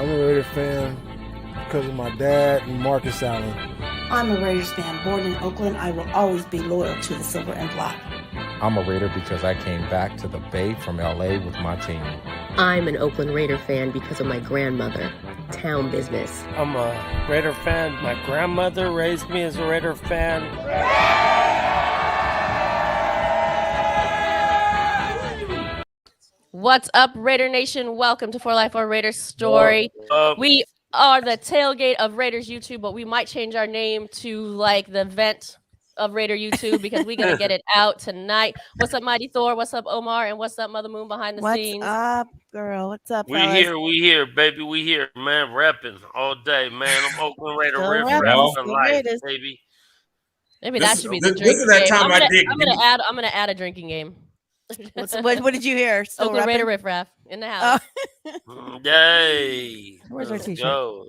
I'm a Raider fan because of my dad and Marcus Allen. I'm a Raiders fan. Born in Oakland, I will always be loyal to the silver and black. I'm a Raider because I came back to the Bay from LA with my team. I'm an Oakland Raider fan because of my grandmother. Town business. I'm a Raider fan. My grandmother raised me as a Raider fan. What's up, Raider Nation? Welcome to For Life or Raiders Story. We are the tailgate of Raiders YouTube, but we might change our name to like the vent of Raider YouTube because we're going to get it out tonight. What's up, Mighty Thor? What's up, Omar? And what's up, Mother Moon behind the scenes? What's up, girl? What's up, We fellas? here, baby. We here, man. Repping all day, man. I'm Oakland Raider Still Riff repping. Raff for Still life, Raiders. baby. Maybe This that is- should be this- the this drinking is that game. time I dig I'm gonna add a drinking game. What did you hear? Still Oakland Raider repping? Riff Raff in the house. Yay. Where's our Let's t-shirt? go.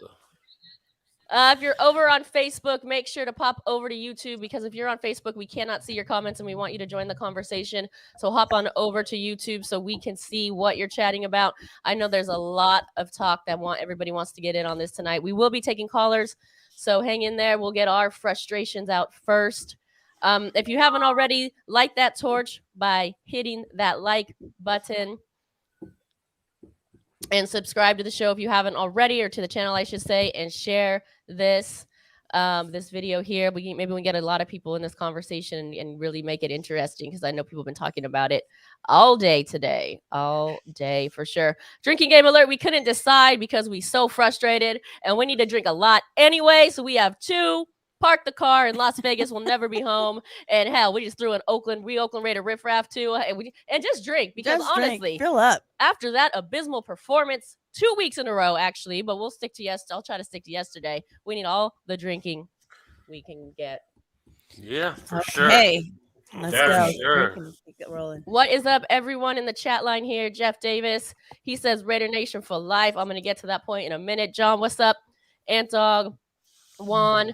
If you're over on Facebook, make sure to pop over to YouTube because if you're on Facebook, we cannot see your comments and we want you to join the conversation. So hop on over to YouTube so we can see what you're chatting about. I know there's a lot of talk that everybody wants to get in on this tonight. We will be taking callers, so hang in there. We'll get our frustrations out first. If you haven't already, light that torch by hitting that like button. And subscribe to the show if you haven't already, or to the channel, I should say, and share this this video here. Maybe we can get a lot of people in this conversation and really make it interesting because I know people have been talking about it all day today, all day for sure. Drinking game alert. We couldn't decide because we so frustrated and we need to drink a lot anyway. So we have two. Park the car in Las Vegas. We'll never be home. And hell, we just threw an Oakland Raider riff raff too, and just drink because Just drink. honestly, Fill up. after that abysmal performance 2 weeks in a row, actually, but we'll stick to I'll try to stick to yesterday. We need all the drinking we can get. Yeah, for sure. Hey, let's Yeah, go. for sure. Drink and keep it rolling. What is up, everyone in the chat line here? Jeff Davis, he says Raider Nation for life. I'm going to get to that point in a minute. John, what's up? Ant Dog, Juan.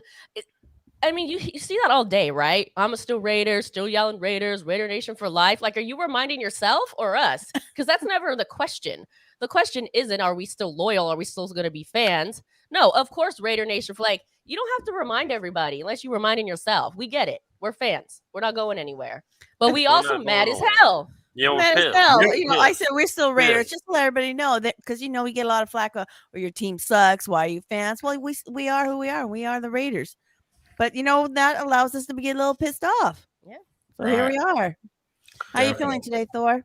I mean, you see that all day, right? I'm still Raider, still yelling Raiders, Raider Nation for life. Like, are you reminding yourself or us? Because that's never the question. The question isn't, are we still loyal? Are we still going to be fans? No, of course, Raider Nation for like, you don't have to remind everybody unless you're reminding yourself. We get it. We're fans. We're not going anywhere. But we also mad as hell. Yeah, we're Mad as pissed. hell. We're You know, I pissed. said we're still Raiders. Pissed. Just to let everybody know that because we get a lot of flack or your team sucks. Why are you fans? Well, we are who we are. We are the Raiders. But that allows us to get a little pissed off. Yeah. So here we are. How you feeling today, Thor?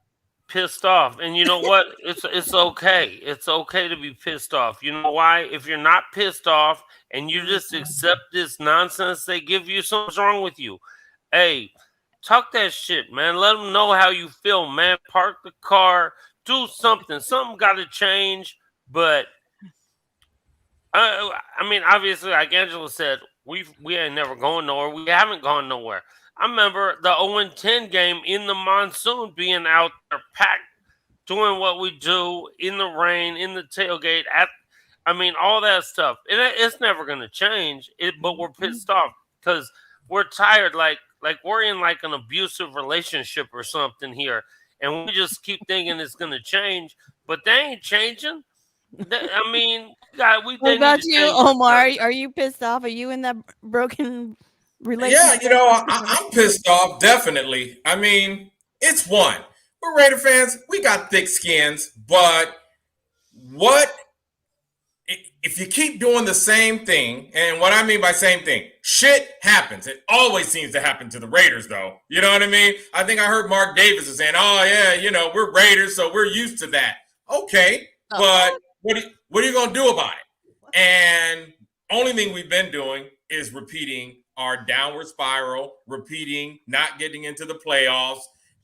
Pissed off. And you know what? It's okay. It's okay to be pissed off. You know why? If you're not pissed off and you just accept this nonsense they give you, something's wrong with you. Hey, talk that shit, man. Let them know how you feel, man. Park the car. Do something. Something got to change. But, I mean, obviously, like Angela said, we ain't never going nowhere. We haven't gone nowhere. I remember the 0-10 game in the monsoon, being out there packed, doing what we do in the rain, in the tailgate. All that stuff. It's never going to change. But we're pissed off because we're tired. Like we're in like an abusive relationship or something here, and we just keep thinking it's going to change, but they ain't changing. God, What about you, Omar? Are you pissed off? Are you in that broken relationship? Yeah, I'm pissed off, definitely. I mean, it's one. We're Raider fans. We got thick skins, but if you keep doing the same thing, and what I mean by same thing, shit happens. It always seems to happen to the Raiders, though. You know what I mean? I think I heard Mark Davis is saying, oh, yeah, we're Raiders, so we're used to that. Okay, but what are you going to do about it? And only thing we've been doing is repeating our downward spiral, repeating not getting into the playoffs,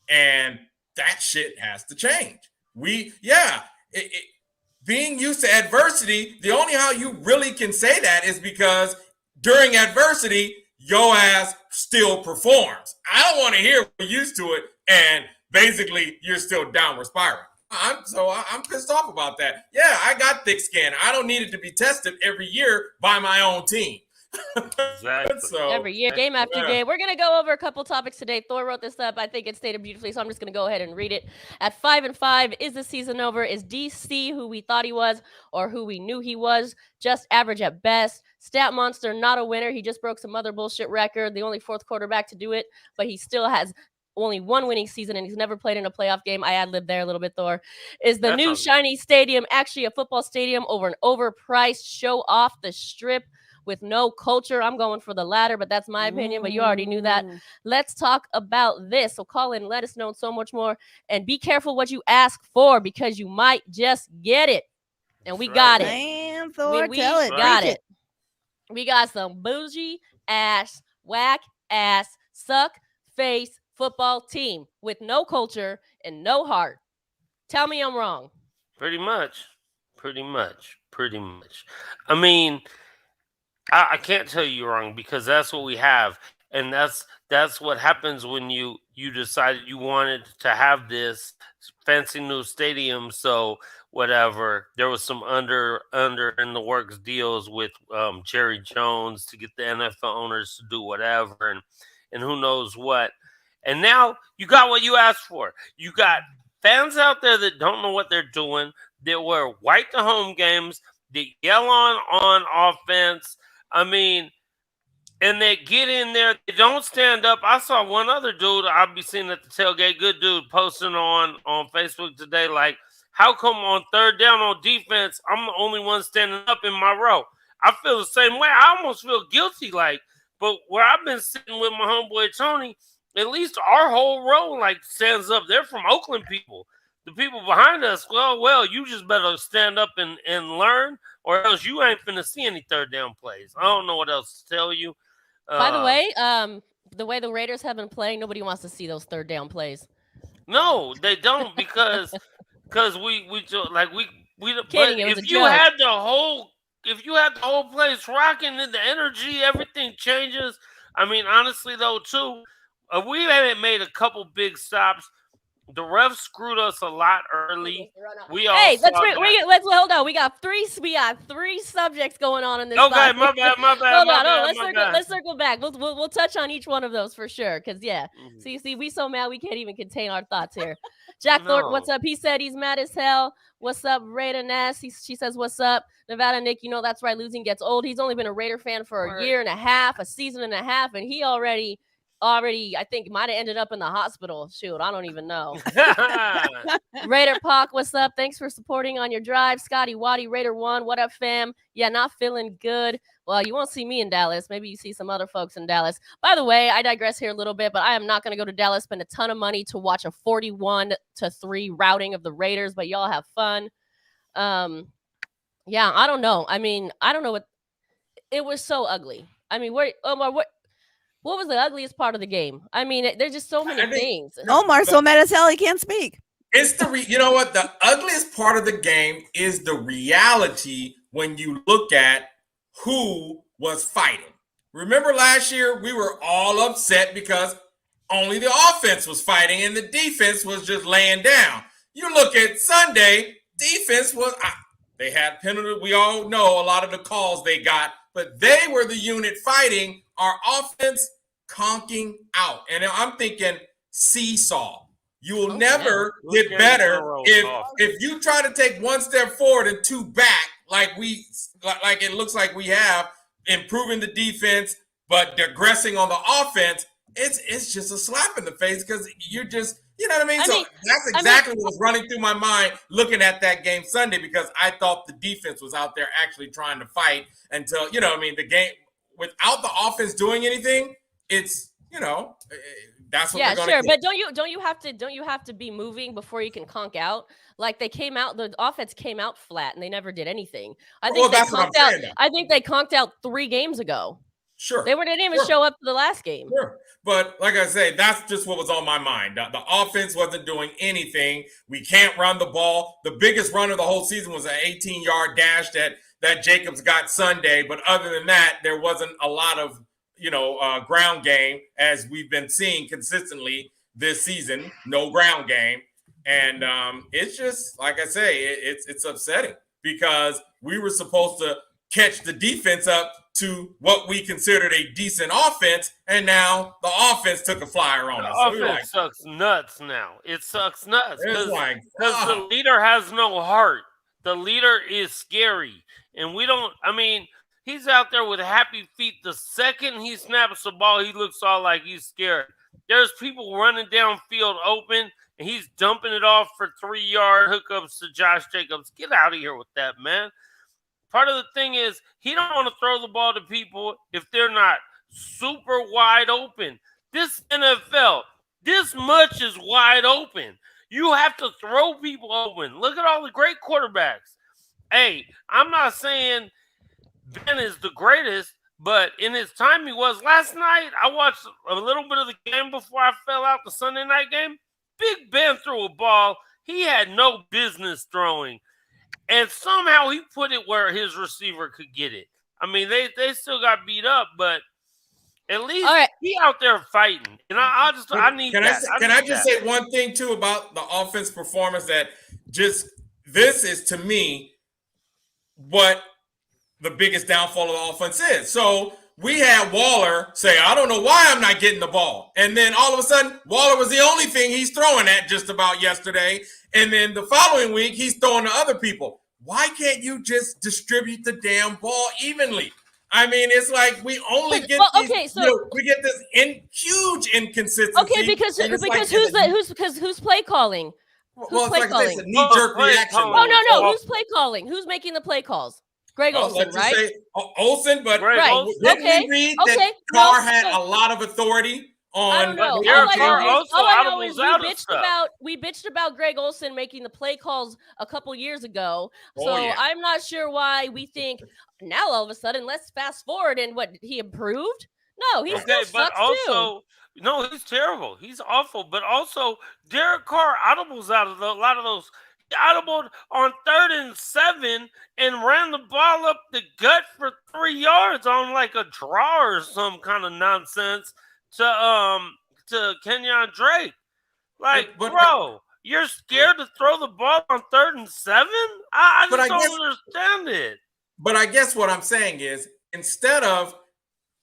and that shit has to change. Being used to adversity, the only how you really can say that is because during adversity, your ass still performs. I don't want to hear we're used to it, and basically you're still downward spiraling. I'm pissed off about that. Yeah, I got thick skin. I don't need it to be tested every year by my own team. Exactly. So, Every year, game after game. We're going to go over a couple topics today. Thor wrote this up. I think it stated beautifully, so I'm just going to go ahead and read it. At 5-5, is the season over? Is DC who we thought he was or who we knew he was? Just average at best. Stat monster, not a winner. He just broke some other bullshit record. The only fourth quarterback to do it, but he still has only one winning season, and he's never played in a playoff game. I ad-libbed there a little bit, Thor. Is the new shiny stadium actually a football stadium over an overpriced show off the strip with no culture? I'm going for the latter, but that's my opinion, but you already knew that. Let's talk about this. So call in, let us know, and so much more. And be careful what you ask for, because you might just get it. And we got it. Damn, Thor, we tell it. got Preach it. We got some bougie ass, whack ass, suck face football team with no culture and no heart. Tell me I'm wrong. Pretty much. I mean, I can't tell you you're wrong, because that's what we have, and that's what happens when you decided you wanted to have this fancy new stadium. So whatever, there was some under in the works deals with Jerry Jones to get the NFL owners to do whatever, and who knows what. And now you got what you asked for. You got fans out there that don't know what they're doing, that wear white to home games, that yell on offense. I mean, and they get in there, they don't stand up. I saw one other dude I'll be seeing at the tailgate, good dude, posting on Facebook today, like, how come on third down on defense, I'm the only one standing up in my row? I feel the same way. I almost feel guilty, like, but where I've been sitting with my homeboy Tony, at least our whole row like stands up. They're from Oakland people. The people behind us, well, you just better stand up and learn, or else you ain't finna see any third down plays. I don't know what else to tell you. By the way the Raiders have been playing, nobody wants to see those third down plays. No, they don't, because we like we Kidding, but it was if a you joke. had the whole place rocking and the energy, everything changes. I mean, honestly though, too, we haven't made a couple big stops. The refs screwed us a lot early. Let's hold on. We got three subjects going on in this. Okay, my bad. Hold on. Let's circle back. We'll touch on each one of those for sure. Cause see, we so mad we can't even contain our thoughts here. Jack Thornton, what's up? He said he's mad as hell. What's up, Raider Ness? She says, what's up? Nevada Nick, you know that's right. Losing gets old. He's only been a Raider fan for a year and a half, a season and a half, and he already I think might have ended up in the hospital. Shoot, I don't even know. Raider Pock, what's up? Thanks for supporting on your drive. Scotty Waddy, Raider 1, what up, fam? Yeah, not feeling good. Well, you won't see me in Dallas. Maybe you see some other folks in Dallas. By the way, I digress here a little bit, but I am not going to go to Dallas, spend a ton of money to watch a 41-3 routing of the Raiders, but y'all have fun. Yeah, I don't know. I mean, I don't know what it was so ugly. I mean, what was the ugliest part of the game? I mean, there's just so many things. Omar so mad as hell he can't speak. It's you know what? The ugliest part of the game is the reality when you look at who was fighting. Remember last year, we were all upset because only the offense was fighting and the defense was just laying down. You look at Sunday, defense was, they had penalty. We all know a lot of the calls they got, but they were the unit fighting. Our offense conking out. And I'm thinking seesaw. You will never get better if you try to take one step forward and two back, like it looks like we have, improving the defense, but digressing on the offense. It's just a slap in the face because you're just, you know what I mean? That's exactly what was running through my mind looking at that game Sunday, because I thought the defense was out there actually trying to fight until, you know what I mean, the game without the offense doing anything, it's, you know, that's what they're going to sure. But don't you have to be moving before you can conk out? Like the offense came out flat and they never did anything. I think they conked out 3 games ago. Sure. They didn't even show up for the last game. Sure. But like I say, that's just what was on my mind. The offense wasn't doing anything. We can't run the ball. The biggest run of the whole season was an 18-yard dash that Jacobs got Sunday. But other than that, there wasn't a lot of, ground game, as we've been seeing consistently this season. No ground game. And it's just, like I say, it's upsetting because we were supposed to catch the defense up to what we considered a decent offense, and now the offense took a flyer on The us. So offense sucks nuts now. It sucks nuts it's like, because the leader has no heart. The leader is scary, and we don't. I mean, he's out there with happy feet. The second he snaps the ball, he looks all like he's scared. There's people running downfield open, and he's dumping it off for 3-yard hookups to Josh Jacobs. Get out of here with that, man. Part of the thing is he don't want to throw the ball to people if they're not super wide open. This NFL, this much is wide open. You have to throw people open. Look at all the great quarterbacks. Hey, I'm not saying Ben is the greatest, but in his time he was. Last night, I watched a little bit of the game before I fell out, the Sunday night game. Big Ben threw a ball he had no business throwing. And somehow he put it where his receiver could get it. I mean, they still got beat up, but at least he out there fighting. And I need that. Can I just say one thing, too, about the offense performance that this is, to me, what the biggest downfall of the offense is. So we had Waller say, I don't know why I'm not getting the ball. And then all of a sudden, Waller was the only thing he's throwing at just about yesterday. And then the following week, he's throwing to other people. Why can't you just distribute the damn ball evenly? I mean, it's like we only get we get this huge inconsistency. Okay, because who's play calling? Who's play calling? It's a knee-jerk reaction. No. Who's play calling? Who's making the play calls? Greg Olsen, right? Say Olsen, but right. Didn't we read that Carr had a lot of authority on? I don't know. All I know is we bitched about Greg Olsen making the play calls a couple years ago. I'm not sure why we think now all of a sudden let's fast forward and what he improved. No, he still sucks too. No, he's terrible. He's awful. But also, Derek Carr audibles out of a lot of those. He audibled on 3rd and 7 and ran the ball up the gut for 3 yards on like a draw or some kind of nonsense to Kenyon Drake. Like, bro, you're scared to throw the ball on 3rd and 7? I just don't understand it. But I guess what I'm saying is instead of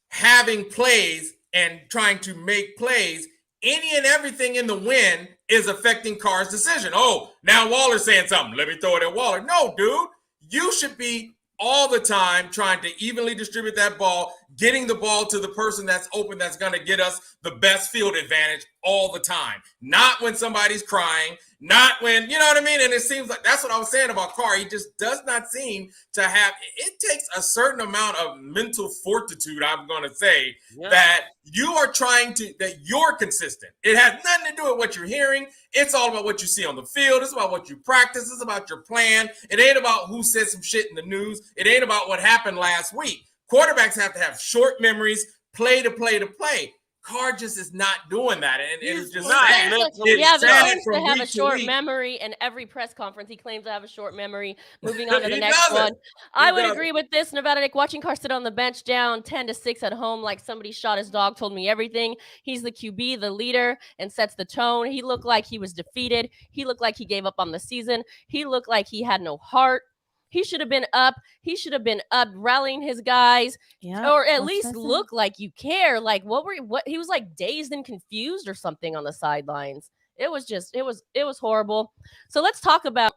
having plays and trying to make plays, any and everything in the win is affecting Carr's decision. Oh, now Waller's saying something. Let me throw it at Waller. No, dude. You should be all the time trying to evenly distribute that ball, getting the ball to the person that's open that's going to get us the best field advantage all the time. Not when somebody's crying, not when, you know what I mean? And it seems like that's what I was saying about Carr. He just does not seem to have – it takes a certain amount of mental fortitude, I'm going to say, that you are trying to – that you're consistent. It has nothing to do with what you're hearing. It's all about what you see on the field. It's about what you practice. It's about your plan. It ain't about who said some shit in the news. It ain't about what happened last week. Quarterbacks have to have short memories, play to play to play. Carr just is not doing that, and it's just sad. He claims to have a short memory in every press conference. He claims to have a short memory. Moving on to the next one. I would agree with this. Nevada Nick, watching Carr sit on the bench down 10-6 at home like somebody shot his dog told me everything. He's the QB, the leader, and sets the tone. He looked like he was defeated. He looked like he gave up on the season. He looked like he had no heart. He should have been up. He should have been up rallying his guys, or at least look like you care. Like what he was like dazed and confused or something on the sidelines. It was horrible. So let's talk about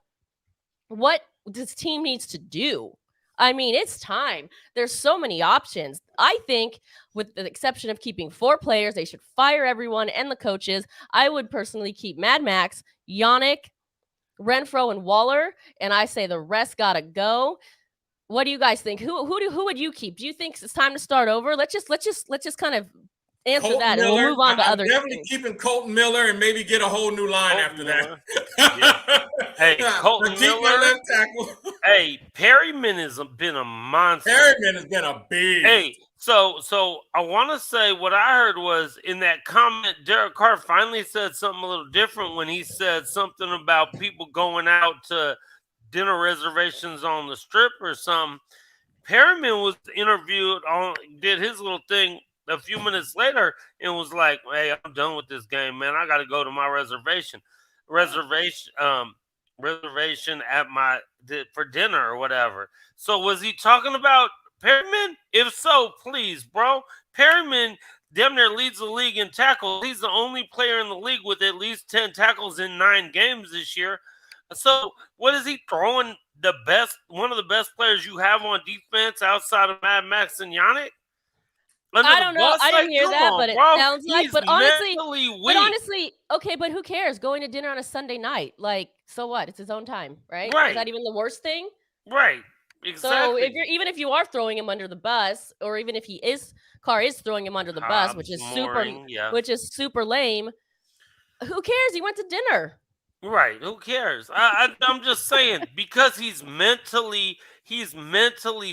what this team needs to do. I mean, it's time. There's so many options. I think with the exception of keeping 4 players, they should fire everyone and the coaches. I would personally keep Mad Max, Yannick, Renfro, and Waller, and I say the rest gotta go. What do you guys think? Who would you keep? Do you think it's time to start over? Let's just kind of answer Colton that, Miller, and we'll move on to other definitely things. Keeping Colton Miller and maybe get a whole new line after that. Hey, Colton Miller. Left tackle. Hey, Perryman has been a monster. Perryman has been a beast. Hey. So I want to say what I heard was in that comment, Derek Carr finally said something a little different when he said something about people going out to dinner reservations on the strip or something. Perryman was interviewed did his little thing a few minutes later and was like, hey, I'm done with this game, man. I got to go to my reservation. reservation at for dinner or whatever. So was he talking about Perryman? If so, please, bro. Perryman damn near leads the league in tackles. He's the only player in the league with at least 10 tackles in 9 games this year. So what is he throwing one of the best players you have on defense outside of Mad Max and Yannick? I don't know. I didn't hear that, but it sounds like. But honestly, okay. But who cares? Going to dinner on a Sunday night, like, so what? It's his own time, right? Is that even the worst thing? Right. Exactly. So if you are throwing him under the bus, or even if Carr is throwing him under the bus, which is super lame. Who cares? He went to dinner. Right. Who cares? I'm just saying, because he's mentally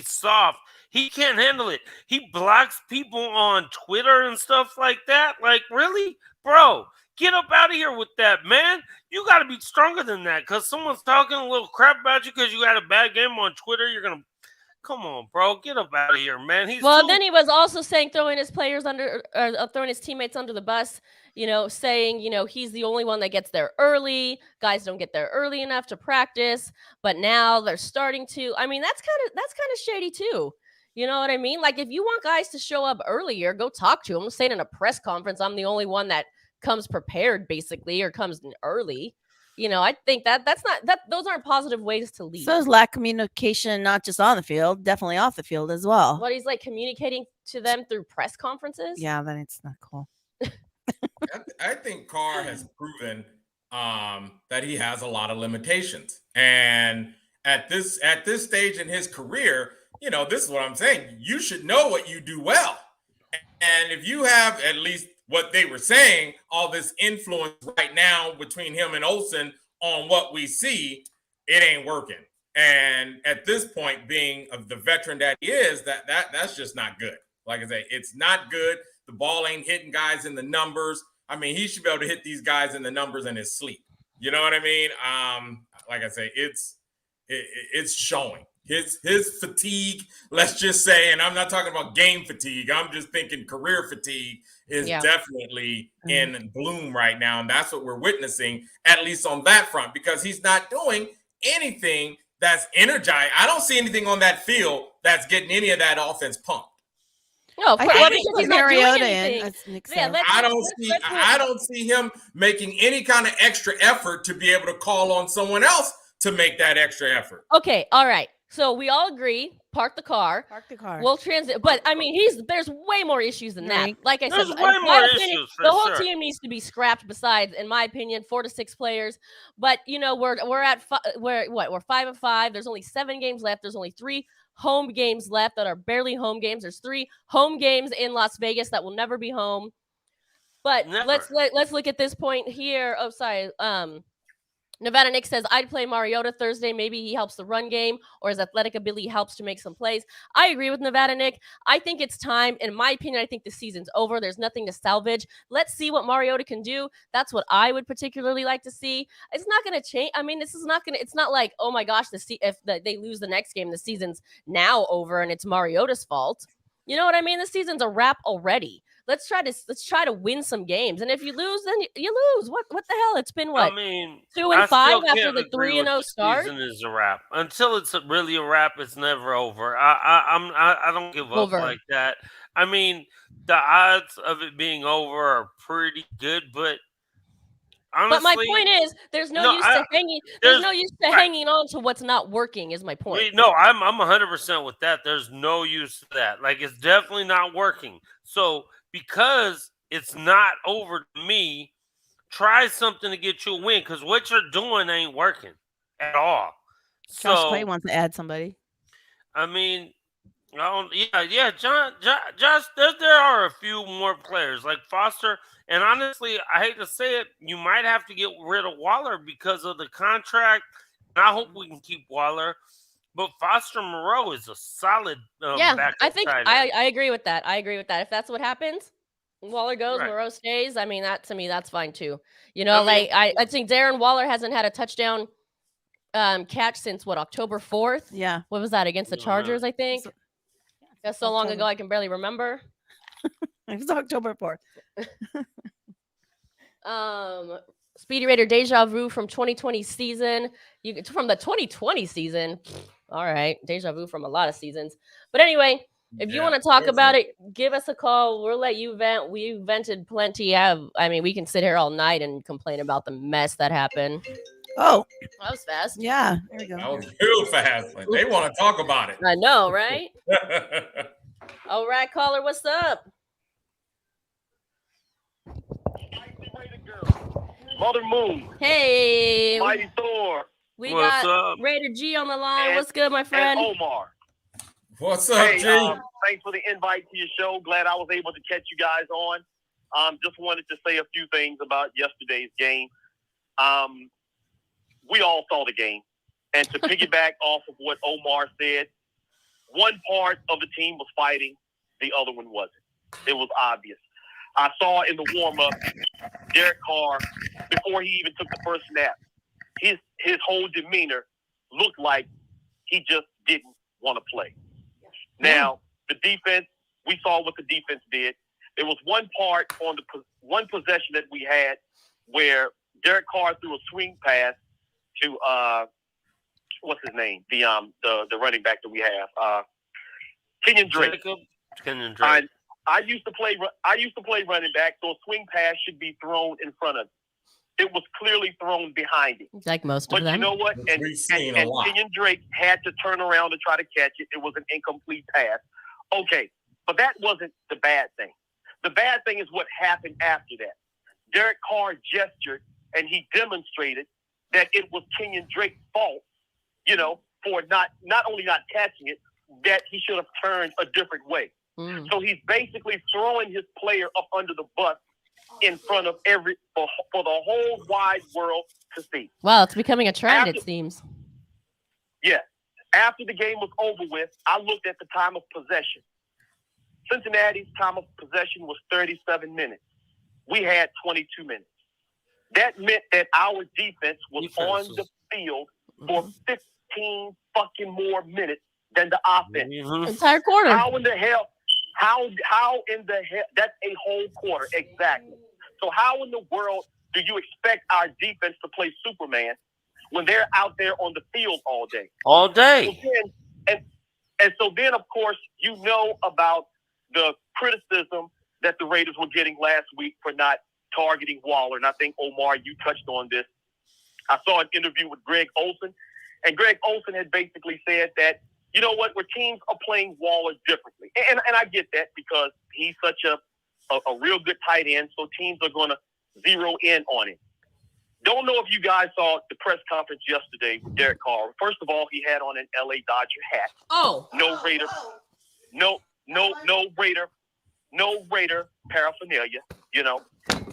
soft. He can't handle it. He blocks people on Twitter and stuff like that. Like, really? Bro, get up out of here with that, man. You got to be stronger than that, because someone's talking a little crap about you because you had a bad game on Twitter. You're going to... Come on, bro. Get up out of here, man. Then he was also saying throwing his teammates under the bus, saying, he's the only one that gets there early. Guys don't get there early enough to practice, but now they're starting to. I mean, that's kind of shady too. You know what I mean? Like, if you want guys to show up earlier, go talk to them. I'm saying in a press conference, I'm the only one that comes prepared, basically, or comes early. I think those aren't positive ways to lead. So is lack of communication, not just on the field, definitely off the field as well. What, he's like communicating to them through press conferences? Yeah, then it's not cool. I think Carr has proven that he has a lot of limitations. And at this stage in his career, this is what I'm saying. You should know what you do well. And if you have, at least what they were saying, all this influence right now between him and Olsen on what we see, it ain't working. And at this point, being of the veteran that he is, that's just not good. Like I say, it's not good. The ball ain't hitting guys in the numbers. I mean, he should be able to hit these guys in the numbers in his sleep. You know what I mean? Like I say, it's showing. His fatigue, let's just say, and I'm not talking about game fatigue, I'm just thinking career fatigue is definitely in bloom right now. And that's what we're witnessing, at least on that front, because he's not doing anything that's energized. I don't see anything on that field that's getting any of that offense pumped. No, I think he's Mariota in. I don't see him making any kind of extra effort to be able to call on someone else to make that extra effort. Okay, all right. So we all agree, park the car. We'll transit. But I mean, there's way more issues than that. Like I said, the whole team needs to be scrapped. Besides, in my opinion, 4 to 6 players. But we're at 5-5. There's only 7 games left. There's only 3 home games left that are barely home games. There's 3 home games in Las Vegas that will never be home. But let's look at this point here. Oh, sorry. Nevada Nick says, I'd play Mariota Thursday. Maybe he helps the run game, or his athletic ability helps to make some plays. I agree with Nevada Nick. I think it's time. In my opinion, I think the season's over. There's nothing to salvage. Let's see what Mariota can do. That's what I would particularly like to see. It's not going to change. I mean, it's not like, oh my gosh, if they lose the next game, the season's now over and it's Mariota's fault. You know what I mean? The season's a wrap already. Let's try to win some games, and if you lose, then you lose. What the hell? It's been what? I mean, 2-5 after the 3-0 start. Season is a wrap. Until it's really a wrap, it's never over. I don't give up like that. I mean, the odds of it being over are pretty good, but honestly, but my point is, there's no use to hanging on to what's not working. Is my point. No, I'm 100% with that. There's no use to that. Like, it's definitely not working. So, because it's not over to me, try something to get you a win, because what you're doing ain't working at all. Josh Clay wants to add somebody. I mean, Josh, there are a few more players like Foster, and honestly, I hate to say it, you might have to get rid of Waller because of the contract, and I hope we can keep Waller. But Foster Moreau is a solid backup. I think I agree with that. If that's what happens, Waller goes, right. Moreau stays. I mean, to me, that's fine too. I think Darren Waller hasn't had a touchdown catch since October 4th? Yeah. What was that, against the Chargers, I think? That's so long ago I can barely remember. It was October 4th. Speedy Raider deja vu from 2020 season. From the 2020 season. All right, deja vu from a lot of seasons. But anyway, if you want to talk about it, give us a call. We'll let you vent. We vented plenty. I mean, we can sit here all night and complain about the mess that happened. Oh, that was fast. Yeah, there we go. That was real fast. Like, they want to talk about it. I know, right? All right, caller, what's up? Mother Moon. Hey. Mighty Thor. We got Raider G on the line. What's good, my friend? And Omar. What's up, G? Thanks for the invite to your show. Glad I was able to catch you guys on. Just wanted to say a few things about yesterday's game. We all saw the game. And to piggyback off of what Omar said, one part of the team was fighting, the other one wasn't. It was obvious. I saw in the warm-up, Derek Carr, before he even took the first snap, his whole demeanor looked like he just didn't want to play. Now, the defense, we saw what the defense did. There was one part on one possession that we had where Derek Carr threw a swing pass to what's his name? The running back that we have, Kenyon Drake. Kenyon Drake. I used to play running back, so a swing pass should be thrown in front of him. It was clearly thrown behind him. Like most of them. But you know what? And Kenyon Drake had to turn around to try to catch it. It was an incomplete pass. Okay, but that wasn't the bad thing. The bad thing is what happened after that. Derek Carr gestured, and he demonstrated that it was Kenyon Drake's fault, for not only not catching it, that he should have turned a different way. So he's basically throwing his player up under the bus in front of for the whole wide world to see. Wow, it's becoming a trend, it seems. Yeah. After the game was over with, I looked at the time of possession. Cincinnati's time of possession was 37 minutes. We had 22 minutes. That meant that our defense was on the field for 15 fucking more minutes than the offense. Entire quarter. How in the hell? That's a whole quarter, exactly. So how in the world do you expect our defense to play Superman when they're out there on the field all day? All day. And so then, of course, about the criticism that the Raiders were getting last week for not targeting Waller. And I think, Omar, you touched on this. I saw an interview with Greg Olsen, and Greg Olsen had basically said that, you know what, where teams are playing Waller differently. And I get that because he's such a real good tight end, so teams are going to zero in on him. Don't know if you guys saw the press conference yesterday with Derek Carr. First of all, he had on an LA Dodger hat. Oh. No Raider. No Raider paraphernalia,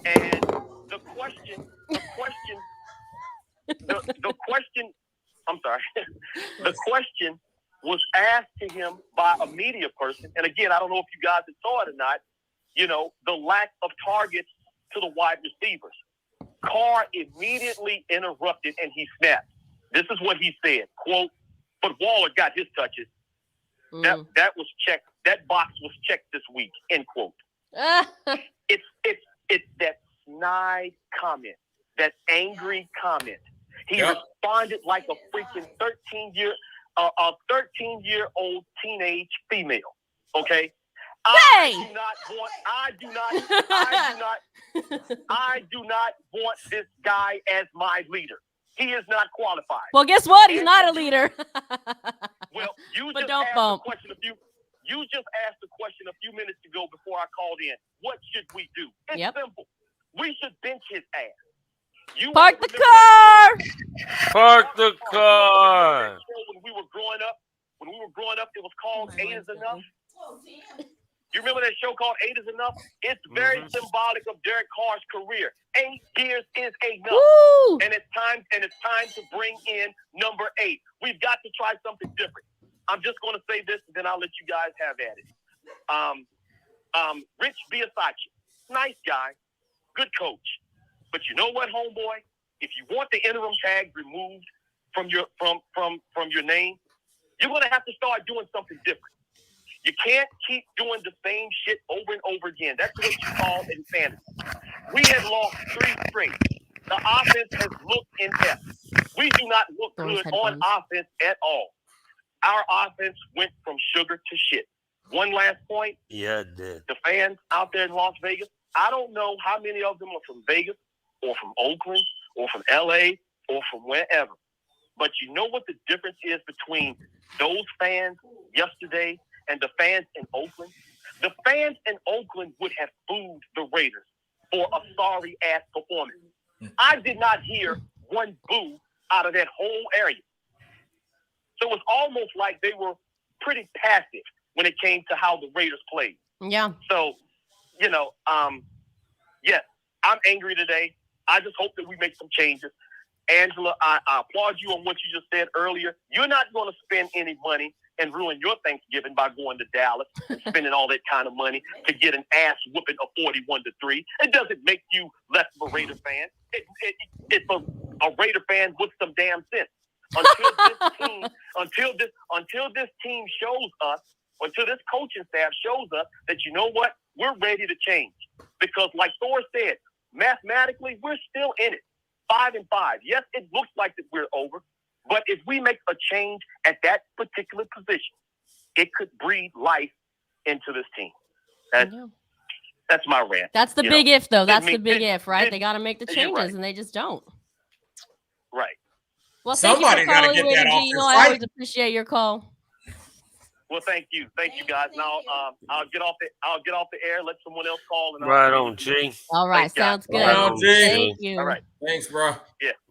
And the question, I'm sorry. The question was asked to him by a media person. And again, I don't know if you guys saw it or not, the lack of targets to the wide receivers. Carr immediately interrupted and he snapped. This is what he said, quote, but Waller got his touches. That was checked. That box was checked this week, end quote. It's that snide comment, that angry comment. He responded like a freaking 13-year-old teenage female. Okay. I do not want this guy as my leader. He is not qualified. Well, guess what? He's not a leader. Well, you but just don't asked bump. the question a few minutes ago before I called in. What should we do? It's simple. We should bench his ass. Park the car. Park the car. When we were growing up, it was called 8 is Enough. You remember that show called 8 is Enough? It's very symbolic of Derek Carr's career. 8 years is enough. Woo! And it's time to bring in number 8. We've got to try something different. I'm just going to say this, and then I'll let you guys have at it. Rich Biasachi, nice guy, good coach. But you know what, homeboy? If you want the interim tag removed from your name, you're going to have to start doing something different. You can't keep doing the same shit over and over again. That's what you call insanity. We had lost 3 straight The offense has looked inept. We do not look Those good headphones. on offense at all. Our offense went from sugar to shit. One last point. Yeah, it did. The fans out there in Las Vegas, I don't know how many of them are from Vegas or from Oakland or from LA or from wherever. But you know what the difference is between those fans yesterday and the fans in Oakland? The fans in Oakland would have booed the Raiders for a sorry-ass performance. I did not hear one boo out of that whole area. So it's almost like they were pretty passive when it came to how the Raiders played. Yeah. So, yes, I'm angry today. I just hope that we make some changes. Angela, I applaud you on what you just said earlier. You're not going to spend any money and ruin your Thanksgiving by going to Dallas and spending all that kind of money to get an ass whooping of 41-3. It doesn't make you less of a Raider fan. It's a Raider fan with some damn sense. Until this team shows us, until this coaching staff shows us that, you know what, we're ready to change. Because like Thor said, mathematically, we're still in it. 5-5. Yes, it looks like that we're over, but if we make a change at that particular position, it could breathe life into this team. That's my rant. That's the big if, though. That's the big if, right? did- They got to make the you're changes, right. and they just don't. Right. Well, thank you Somebody for gotta calling, get Raider that G. off You his know, I site. always appreciate your call. Well, thank you guys. Now I'll get off the air. Let someone else call. And Right on, G. All right, Thanks, guys. sounds good. Right on, G. Thank you. All right. Thanks, bro.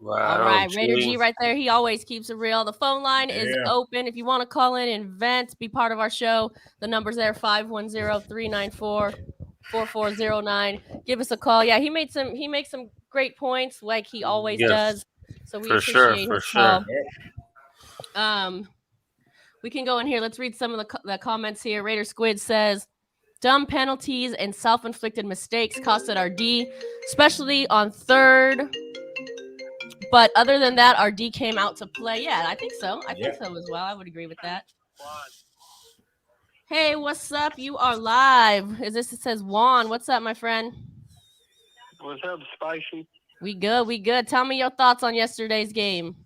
Right All on, right, Raider G. G right there. He always keeps it real. The phone line is Yeah. open. If you want to call in and vent, be part of our show, the number's there, 510-394-4409. Give us a call. Yeah, he makes some great points like he always Yes. does. So we For sure, appreciate for his sure. call. We can go in here. Let's read some of the comments here. Raider Squid says, dumb penalties and self-inflicted mistakes costed our D, especially on third. But other than that, our D came out to play. Yeah, I think so. I think so as well. I would agree with that. Hey, what's up? You are live. It says Juan. What's up, my friend? What's up, Spicy? We good. Tell me your thoughts on yesterday's game.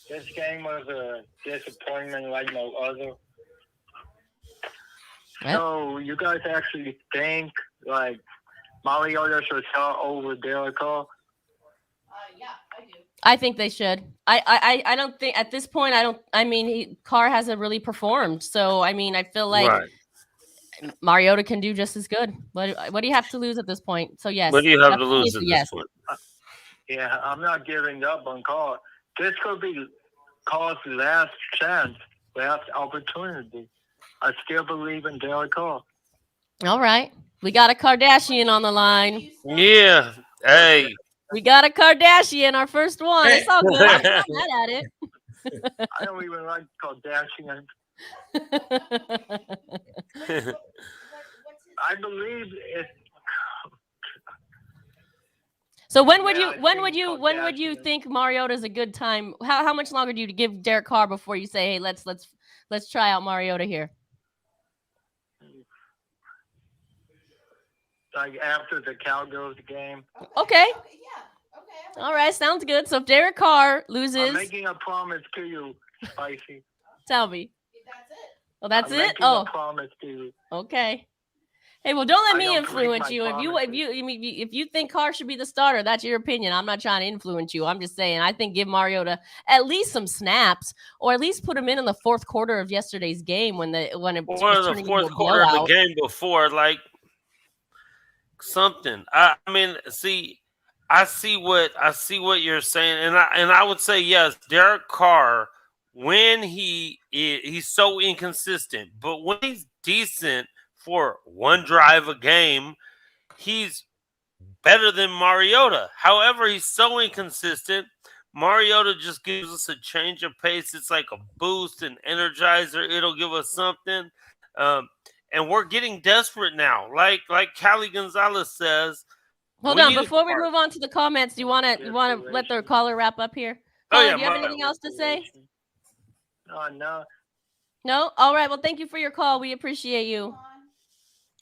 This game was a disappointment like no other. What? So you guys actually think like Mariota should start over Derek Carr? Yeah, I do. I think they should. I don't think at this point. Carr hasn't really performed. So I mean, I feel like Right. Mariota can do just as good. What do you have to lose at this point? So yes. What do you have to definitely lose at yes. this point? Yeah, I'm not giving up on Carr. This could be Carr's last chance, last opportunity. I still believe in Derek Carr. All right. We got a Kardashian on the line. Yeah. Hey. We got a Kardashian, our first one. Hey. It's all good. I'm not mad at it. I don't even like Kardashian. I believe it. So when would Yeah, you think Mariota's a good time? How much longer do you give Derek Carr before you say, hey, let's try out Mariota here? Like after the Cowgirls game. Okay. Yeah. Okay. All right, sounds good. So if Derek Carr loses, I'm making a promise to you, Spicy. tell me. That's it. Oh, that's I'm it? making Oh, a promise to you. okay. Hey, well, don't let I me don't break influence my you. promises. If you think Carr should be the starter, that's your opinion. I'm not trying to influence you. I'm just saying I think give Mariota at least some snaps, or at least put him in the fourth quarter of yesterday's game when it Or was the turning fourth into a quarter of the blowout. game before, like something. I mean, I see what you're saying, and I would say yes, Derek Carr, when he's so inconsistent, but when he's decent for one drive a game, he's better than Mariota. However, he's so inconsistent. Mariota just gives us a change of pace. It's like a boost, an energizer. It'll give us something. And we're getting desperate now. Like Callie Gonzalez says. Hold on, before we move on to the comments, do you want to let the caller wrap up here? Oh, Caller, yeah, do you have anything else to say? No. No? All right. Well, thank you for your call. We appreciate you.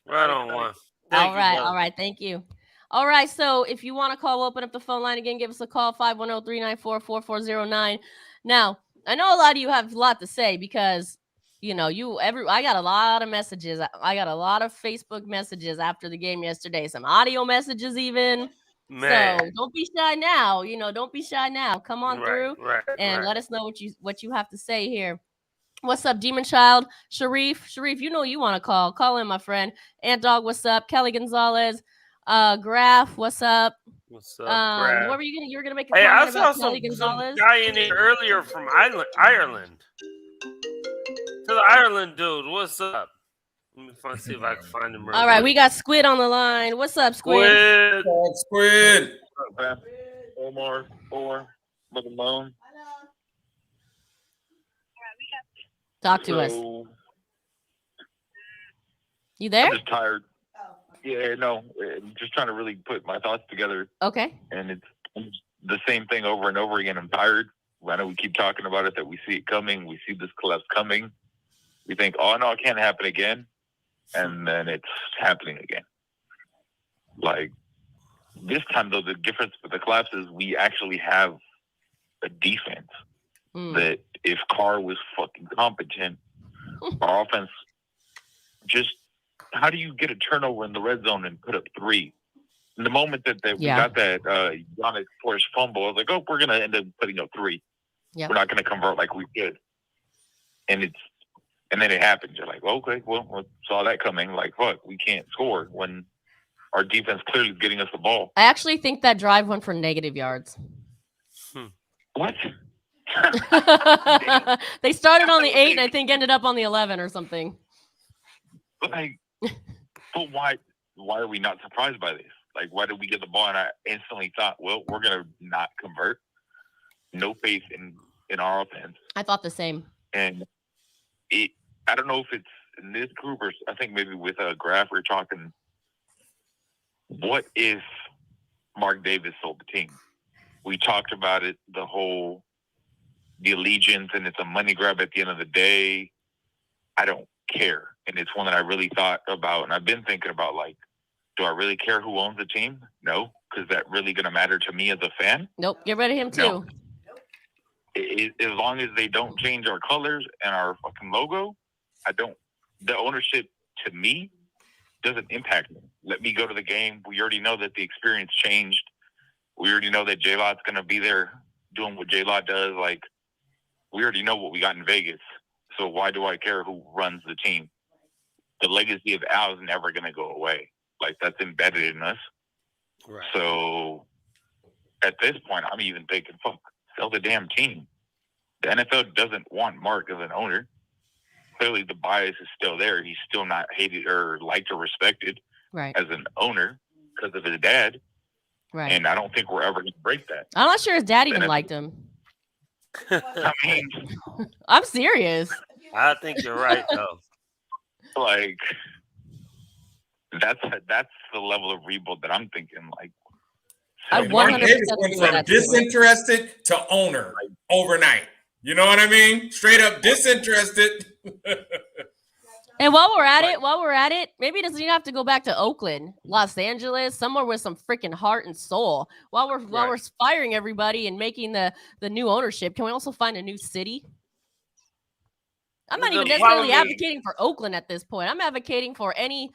Right on one. All right. Thank you. All right, so if you want to call, we'll open up the phone line again. Give us a call, 510-394-4409. Now, I know a lot of you have a lot to say because, I got a lot of messages. I got a lot of Facebook messages after the game yesterday, some audio messages even. Man. So don't be shy now. Don't be shy now. Come on through and let us know what you have to say here. What's up, Demon Child? Sharif, you know you want to call. Call in, my friend. Ant Dog, what's up? Kelly Gonzalez. Graf, what's up? What's up, Graf? What were you gonna make a Hey, I comment saw about Kelly some Gonzalez? guy in here earlier from Ireland. To the Ireland dude, what's up? Let me see if I can find him. All right, we got Squid on the line. What's up, Squid? Squid. Omar, Mother Moan. Talk to us. You there? I'm just tired. Yeah, no, I'm just trying to really put my thoughts together. Okay. And it's the same thing over and over again. I'm tired. I know we keep talking about it, that we see it coming. We see this collapse coming. We think, oh, no, it can't happen again. And then it's happening again. Like, this time, though, the difference with the collapse is we actually have a defense that if Carr was fucking competent, our offense just, how do you get a turnover in the red zone and put up 3? In the moment that we got that Yannick forced fumble, I was like, oh, we're going to end up putting up 3. Yep. We're not going to convert like we did. And then it happened. You're like, okay, well, we saw that coming. Like, fuck, we can't score when our defense clearly is getting us the ball. I actually think that drive went for negative yards. What? They started on the 8 and I think ended up on the 11 or something. But why are we not surprised by this? Like, why did we get the ball? And I instantly thought, well, we're going to not convert. No faith in our offense. I thought the same. And I don't know if it's in this group or I think maybe with Graf, we're talking, what if Mark Davis sold the team? We talked about it, the allegiance, and it's a money grab at the end of the day. I don't care. And it's one that I really thought about, and I've been thinking about, like, do I really care who owns the team? No, because that really going to matter to me as a fan? Nope, get rid of him too. No. As long as they don't change our colors and our fucking logo, the ownership to me doesn't impact me. Let me go to the game. We already know that the experience changed. We already know that J-Lot's going to be there doing what J-Lot does. Like, we already know what we got in Vegas. So why do I care who runs the team? The legacy of Al is never going to go away. Like, that's embedded in us. Right. So at this point, I'm even thinking, fuck, sell the damn team. The NFL doesn't want Mark as an owner. Clearly, the bias is still there. He's still not hated or liked or respected as an owner because of his dad. Right. And I don't think we're ever going to break that. I'm not sure his dad even liked him. I mean, I'm serious. I think you're right, though. Like, that's the level of rebuild that I'm thinking. Like, Mark Davis went from disinterested to owner overnight. You know what I mean? Straight up disinterested. And while we're at it, maybe it doesn't even have to go back to Oakland, Los Angeles, somewhere with some freaking heart and soul. While we're firing everybody and making the new ownership, can we also find a new city? I'm not even necessarily advocating for Oakland at this point. I'm advocating for any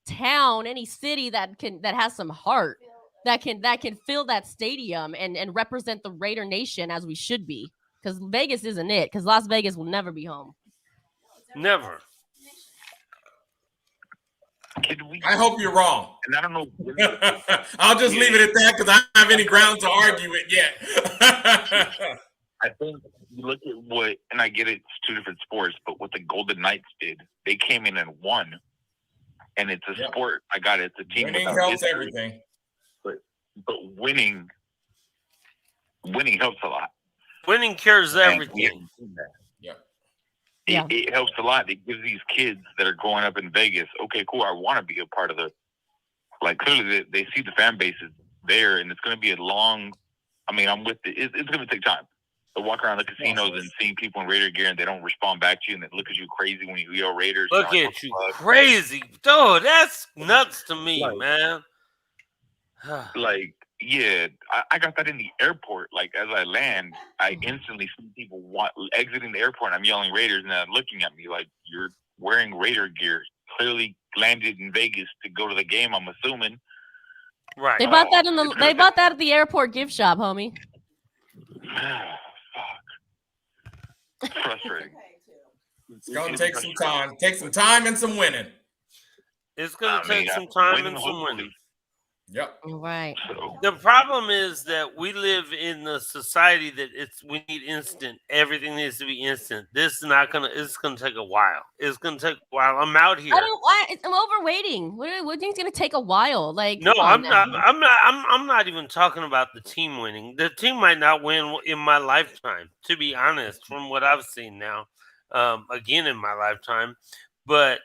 town, any city that has some heart, that can fill that stadium and represent the Raider Nation as we should be. Because Vegas isn't it. Because Las Vegas will never be home. Never. I hope you're wrong. And I don't know. I'll just leave it at that because I don't have any ground to argue it yet. I think you look at what, and I get it's two different sports, but what the Golden Knights did, they came in and won. And it's a sport. I got it. It's a team. Winning helps everything. But winning helps a lot. Winning cures everything. It helps a lot. It gives these kids that are growing up in Vegas, okay, cool, I want to be a part of clearly they see the fan base is there, and it's going to be a long, I'm with it. It's going to take time. To walk around the casinos and seeing people in Raider gear and they don't respond back to you and they look at you crazy when you yell Raiders. Look at you crazy. Dude, that's nuts to me, man. Like, yeah, I got that in the airport. Like, as I land, I instantly see people exiting the airport. And I'm yelling Raiders, and they're looking at me like, you're wearing Raider gear. Clearly landed in Vegas to go to the game, I'm assuming. Right. They bought that they bought that at the airport gift shop, homie. Fuck. Frustrating. It's gonna take some time. Take some time and some winning. It's gonna take some time and some hopefully. winning. Yep. Right. The problem is that we live in a society that we need instant. Everything needs to be instant. This is not gonna. It's gonna take a while. It's gonna take a while. I'm out here. I'm over waiting. What do you think is gonna take a while? Like, No, come on I'm now. not. I'm not even talking about the team winning. The team might not win in my lifetime, to be honest, from what I've seen now. Again in my lifetime, but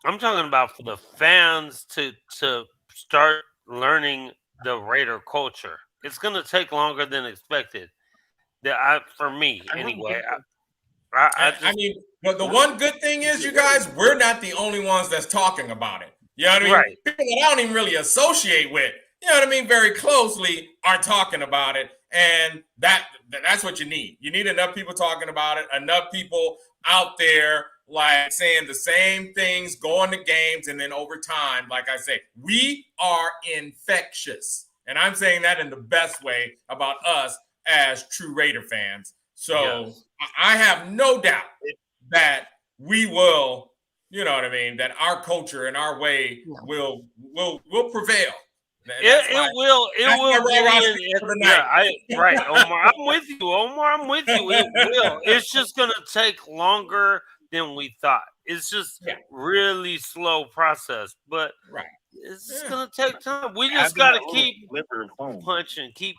I'm talking about for the fans to start learning the Raider culture. It's going to take longer than expected. For me, anyway. I mean, but the one good thing is, you guys, we're not the only ones that's talking about it. You know what I mean? Right. People that I don't even really associate with, you know what I mean, very closely are talking about it. And that's what you need. You need enough people talking about it, enough people out there like saying the same things, going to games, and then over time, like I say, we are infectious. And I'm saying that in the best way about us as true Raider fans. So yes. I have no doubt that we will, you know what I mean, that our culture and our way will prevail. It will. Right, Omar. I'm with you, Omar. I'm with you. It will. It's just gonna take longer than we thought. It's just really slow process, but it's just gonna take time. We just gotta keep punching, keep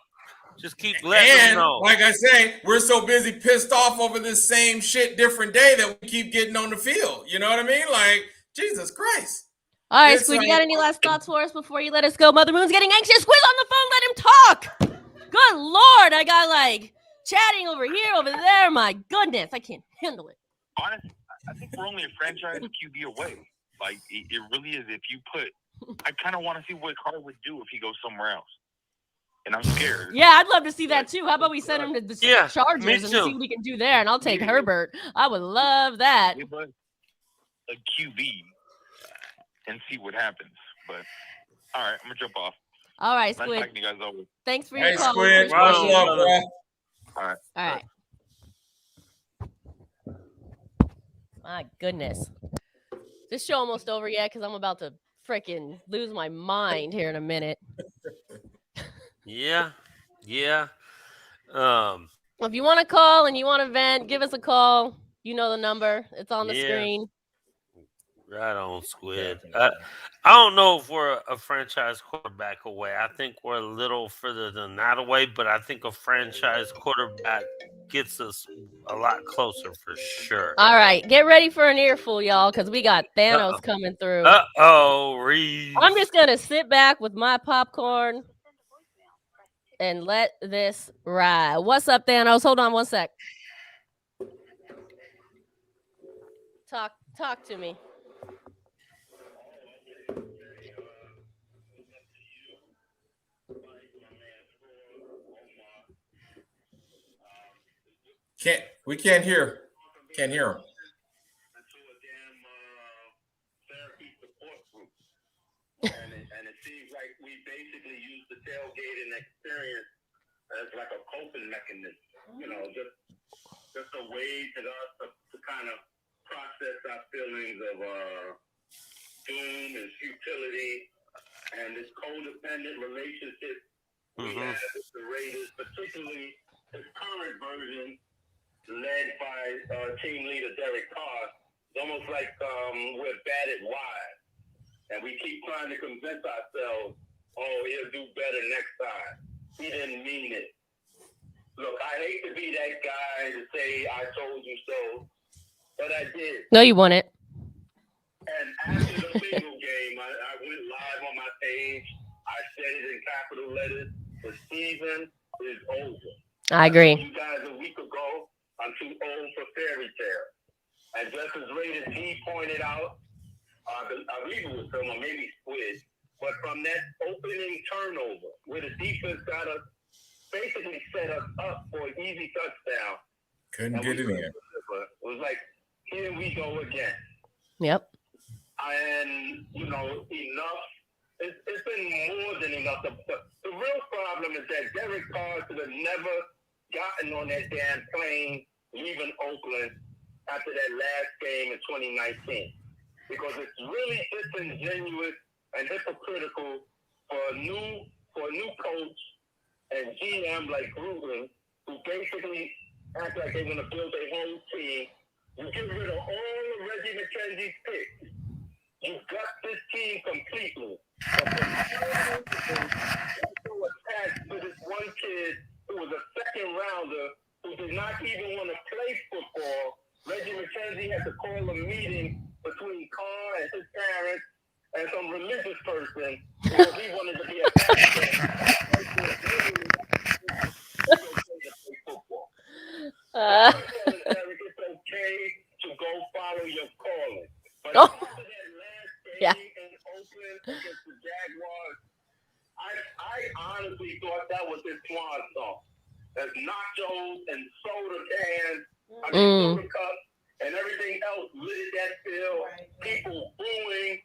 letting them know. Like I say, we're so busy pissed off over this same shit different day that we keep getting on the field. You know what I mean? Like, Jesus Christ. All right, Squid, you got any last thoughts for us before you let us go? Mother Moon's getting anxious. Squid on the phone, let him talk. Good Lord, I got like chatting over here, over there. My goodness, I can't handle it. Honestly, I think we're only a franchise QB away. Like, it really is. If you I kind of want to see what Carr would do if he goes somewhere else. And I'm scared. Yeah, I'd love to see that too. How about we send him to the Chargers and see what he can do there, and I'll take Herbert. I would love that. A QB and see what happens. But all right, I'm gonna jump off. All right, Nice Squid. talking to you guys over. Thanks for your call. Squid. Much love, bro. All right. My goodness. This show almost over yet because I'm about to freaking lose my mind here in a minute. Yeah. If you want to call and you want to vent, give us a call. You know the number. It's on the screen. Right on, Squid. I don't know if we're a franchise quarterback away. I think we're a little further than that away, but I think a franchise quarterback gets us a lot closer for sure. All right, get ready for an earful, y'all, because we got Thanos coming through. Reed. I'm just going to sit back with my popcorn and let this ride. What's up, Thanos? Hold on one sec. Talk to me. We can't hear him. And it seems like we basically use the tailgating experience as like a coping mechanism. You know, just a way for us to kind of process our feelings of doom and futility and this codependent relationship we have with the Raiders, particularly this current version led by team leader Derek Carr. It's almost like we're batted wide. And we keep trying to convince ourselves, oh, he'll do better next time. He didn't mean it. Look, I hate to be that guy to say I told you so, but I did. No, you won it. And after the Bengal game, I went live on my page. I said it in capital letters. The season is over. I agree. You guys a week ago, I'm too old for fairy tale. And just as Rated T pointed out, I believe it was him or maybe Squid, But from that opening turnover, where the defense got us, basically set us up for an easy touchdown. Couldn't get it in. It was like, here we go again. Yep. And, enough. It's been more than enough. The real problem is that Derek Carr should have never gotten on that damn plane leaving Oakland after that last game in 2019. Because it's really disingenuous and hypocritical for a new coach and GM like Gruden, who basically act like they're going to build a whole team. You get rid of all of Reggie McKenzie's picks. You got this team completely. But attached to this one kid who was a second rounder who did not even want to play football. Reggie McKenzie had to call a meeting between Carr and his parents and some religious person because he wanted to be a pastor. It's okay to go follow your calling. But after that last game in Oakland against the Jaguars, I honestly thought that was his swan song. As nachos and soda cans, soda cups, and everything else lit that field. People booing.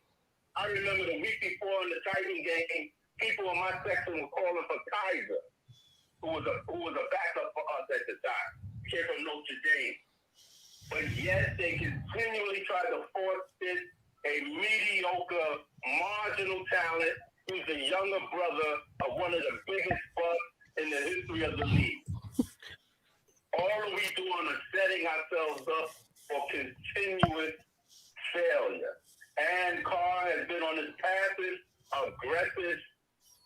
I remember the week before in the Titan game, people in my section were calling for Kaiser, who was a backup for us at the time, kid from Notre Dame. But yet they continually try to force fit a mediocre, marginal talent who's the younger brother of one of the biggest busts in the history of the league. All we doing is setting ourselves up for continuous failure. And Carr has been on his passive, aggressive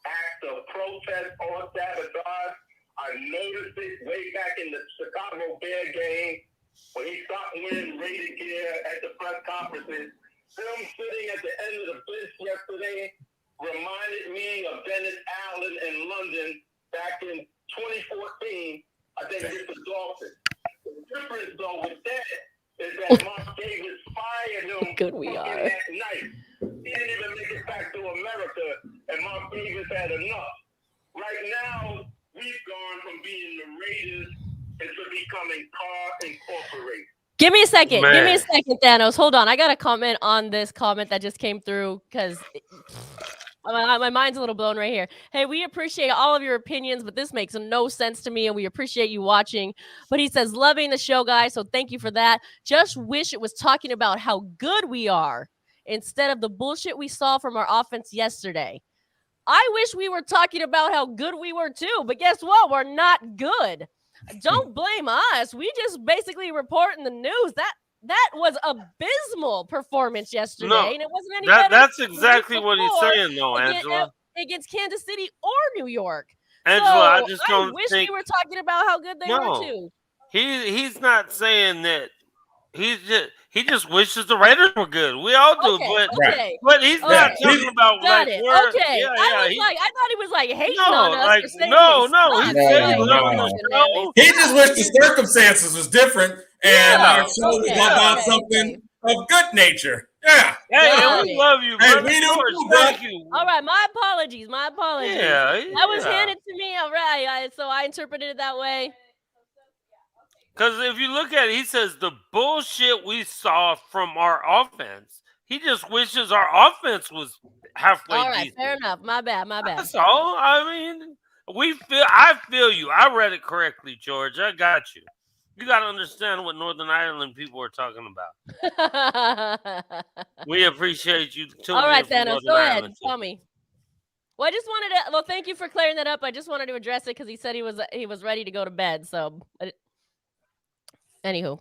act of protest or sabotage. I noticed it way back in the Chicago Bear game when he stopped wearing rated gear at the press conferences. Him sitting at the end of the bench yesterday reminded me of Dennis Allen in London back in 2014. I think it's the Dolphins. The difference, though, with that is that Mark Davis fired him Good we are. that night. He didn't even make it back to America, and Mark Davis had enough. Right now, we've gone from being the Raiders into becoming Carr Incorporated. Give me a second. Man. Give me a second, Thanos. Hold on. I got a comment on this comment that just came through because my mind's a little blown right here. Hey, we appreciate all of your opinions, but this makes no sense to me, and we appreciate you watching. But he says, loving the show, guys, so thank you for that. Just wish it was talking about how good we are instead of the bullshit we saw from our offense yesterday. I wish we were talking about how good we were too, but guess what? We're not good. Don't blame us. We just basically reporting the news. That was abysmal performance yesterday, No, and it wasn't any better. that's than the exactly week what he's before saying, though, Angela. Against Kansas City or New York. Angela, So I just don't wish think we were talking about how good they were too. he's not saying that. He just wishes the Raiders were good. We all do, but he's not talking about Got like it. we're Okay. I thought he was like hating on us. like for saying no. we He suck. said Like, he loved the show. He just wished the circumstances was different and our show was about something of good nature. Yeah. Hey, and we love you, Hey, brother. we do George, too, bro. thank you. All right, my apologies. Yeah, That was handed to me. All right, so I interpreted it that way. Because if you look at it, he says the bullshit we saw from our offense. He just wishes our offense was halfway All right, decent. fair enough. My bad. That's all. I mean, I feel you. I read it correctly, George. I got you. You got to understand what Northern Ireland people are talking about. We appreciate you tuning All right, in from Thanos, Northern go ahead. Ireland. Tell me. Well, I just wanted to. Well, thank you for clearing that up. I just wanted to address it because he said he was ready to go to bed. So, anywho. Okay,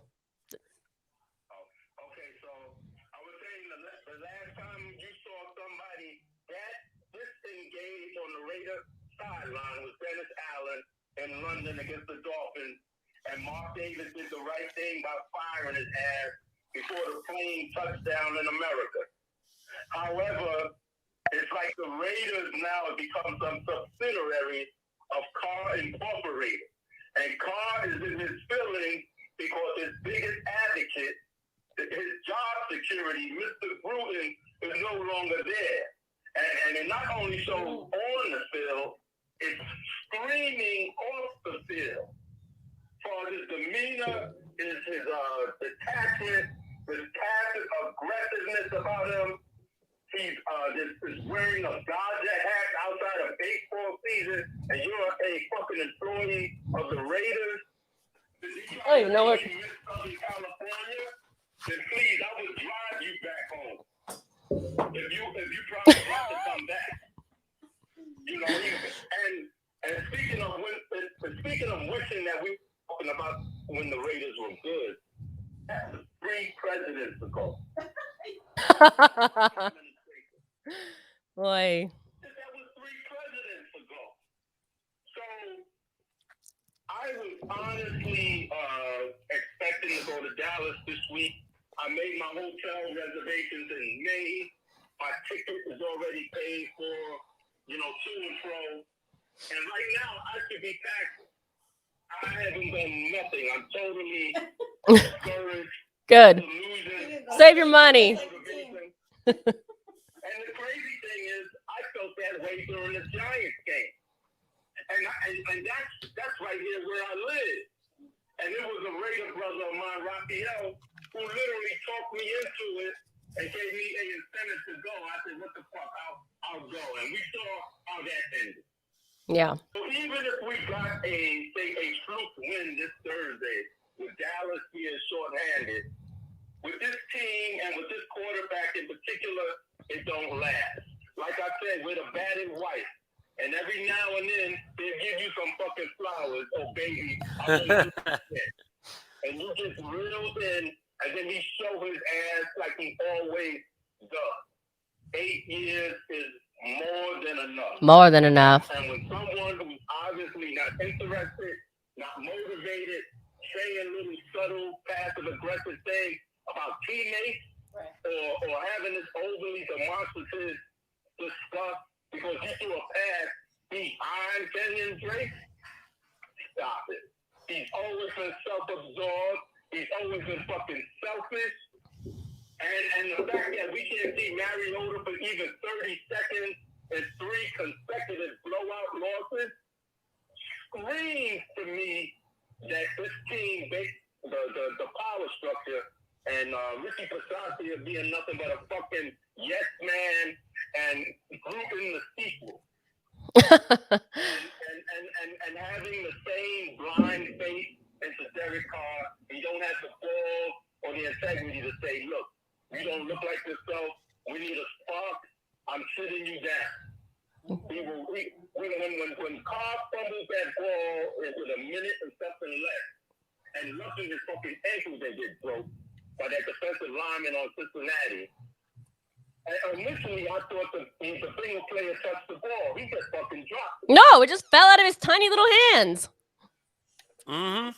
so I was saying the last time you saw somebody that disengaged on the Raiders sideline was Dennis Allen in London against the Dolphins, and Mark Davis did the right thing by firing his ass before the plane touchdown in America. However, it's like the Raiders now have become some subsidiary of Carr Incorporated, and Carr is in his feelings because his biggest advocate, his job security, Mr. Gruden, is no longer there. And they're not demeanor, his detachment, his passive aggressiveness about him. He's just wearing a Dodger hat outside of baseball season, and you're a fucking employee of the Raiders. I don't even know what. Southern California, then please, I would drive you back home. If you promise not to come back, you know. And speaking of wishing that we were talking about when the Raiders were good, that was 3 presidents ago. Boy. That was 3 presidents ago. So I was honestly expecting to go to Dallas this week. I made my hotel reservations in May. My ticket is already paid for, to and fro. And right now, I should be packed. I haven't done nothing. I'm totally discouraged. Good. Losing. Save your money. And the crazy thing is, I felt that way during the Giants game. And that's right here where I live. And it was a Raider brother of mine, Raphael, who literally talked me into it and gave me an incentive to go. I said, what the fuck, I'll go. And we saw how that ended. Yeah. So even if we got a fluke win this Thursday, with Dallas being shorthanded, with this team and with this quarterback in particular, it don't last. Like I said, we're the batted white. And every now and then, they'll give you some fucking flowers. Oh, baby. And you just reeled in, and then he show his ass like he always does. 8 years is more than enough. More than enough. And when someone who's obviously not interested, not motivated, saying little subtle, passive-aggressive things about teammates, or having this overly demonstrative stuff because he threw a pass behind Kenyon Drake, stop it. He's always been self-absorbed. He's always been fucking selfish. And the fact that we can't see Mariota for even 30 seconds in 3 consecutive blowout losses screams to me that this team, the power structure, and Ricky Passasia being nothing but a fucking yes man and grouping the sequel. and having the same blind faith into Derek Carr. You don't have the ball or the integrity to say, look, you don't look like yourself. We need a spark. I'm sitting you down. When Carr fumbles that ball with a minute and something left, and lucky his fucking ankles that get broke by that defensive lineman on Cincinnati. And initially, I thought the Bengals player touched the ball. He just fucking dropped it. No, it just fell out of his tiny little hands. Mm-hmm.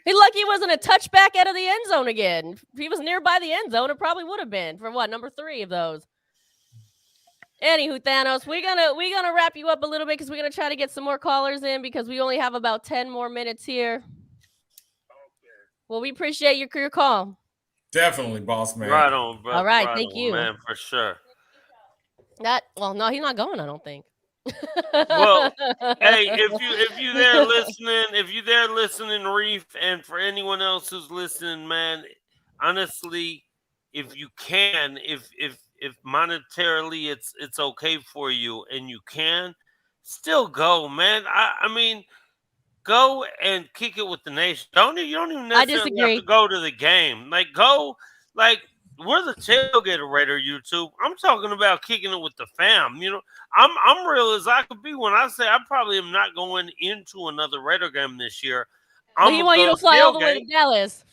He's lucky it wasn't a touchback out of the end zone again. If he was nearby the end zone, it probably would have been for number 3 of those. Anywho, Thanos, we're gonna wrap you up a little bit because we're gonna try to get some more callers in because we only have about 10 more minutes here. Well, we appreciate your call. Definitely, boss man. Right on, bro. All right, thank you, man, for sure. No, he's not going. I don't think. Well, hey, if you there listening, Reef, and for anyone else who's listening, man, honestly, if you can, if monetarily it's okay for you and you can, still go, man. I mean, go and kick it with the nation. You don't even necessarily have to go to the game. Like, go, like, we're the tailgater Raider YouTube. I'm talking about kicking it with the fam. You know, I'm real as I could be when I say I probably am not going into another Raider game this year. He want you to fly all the way to Dallas.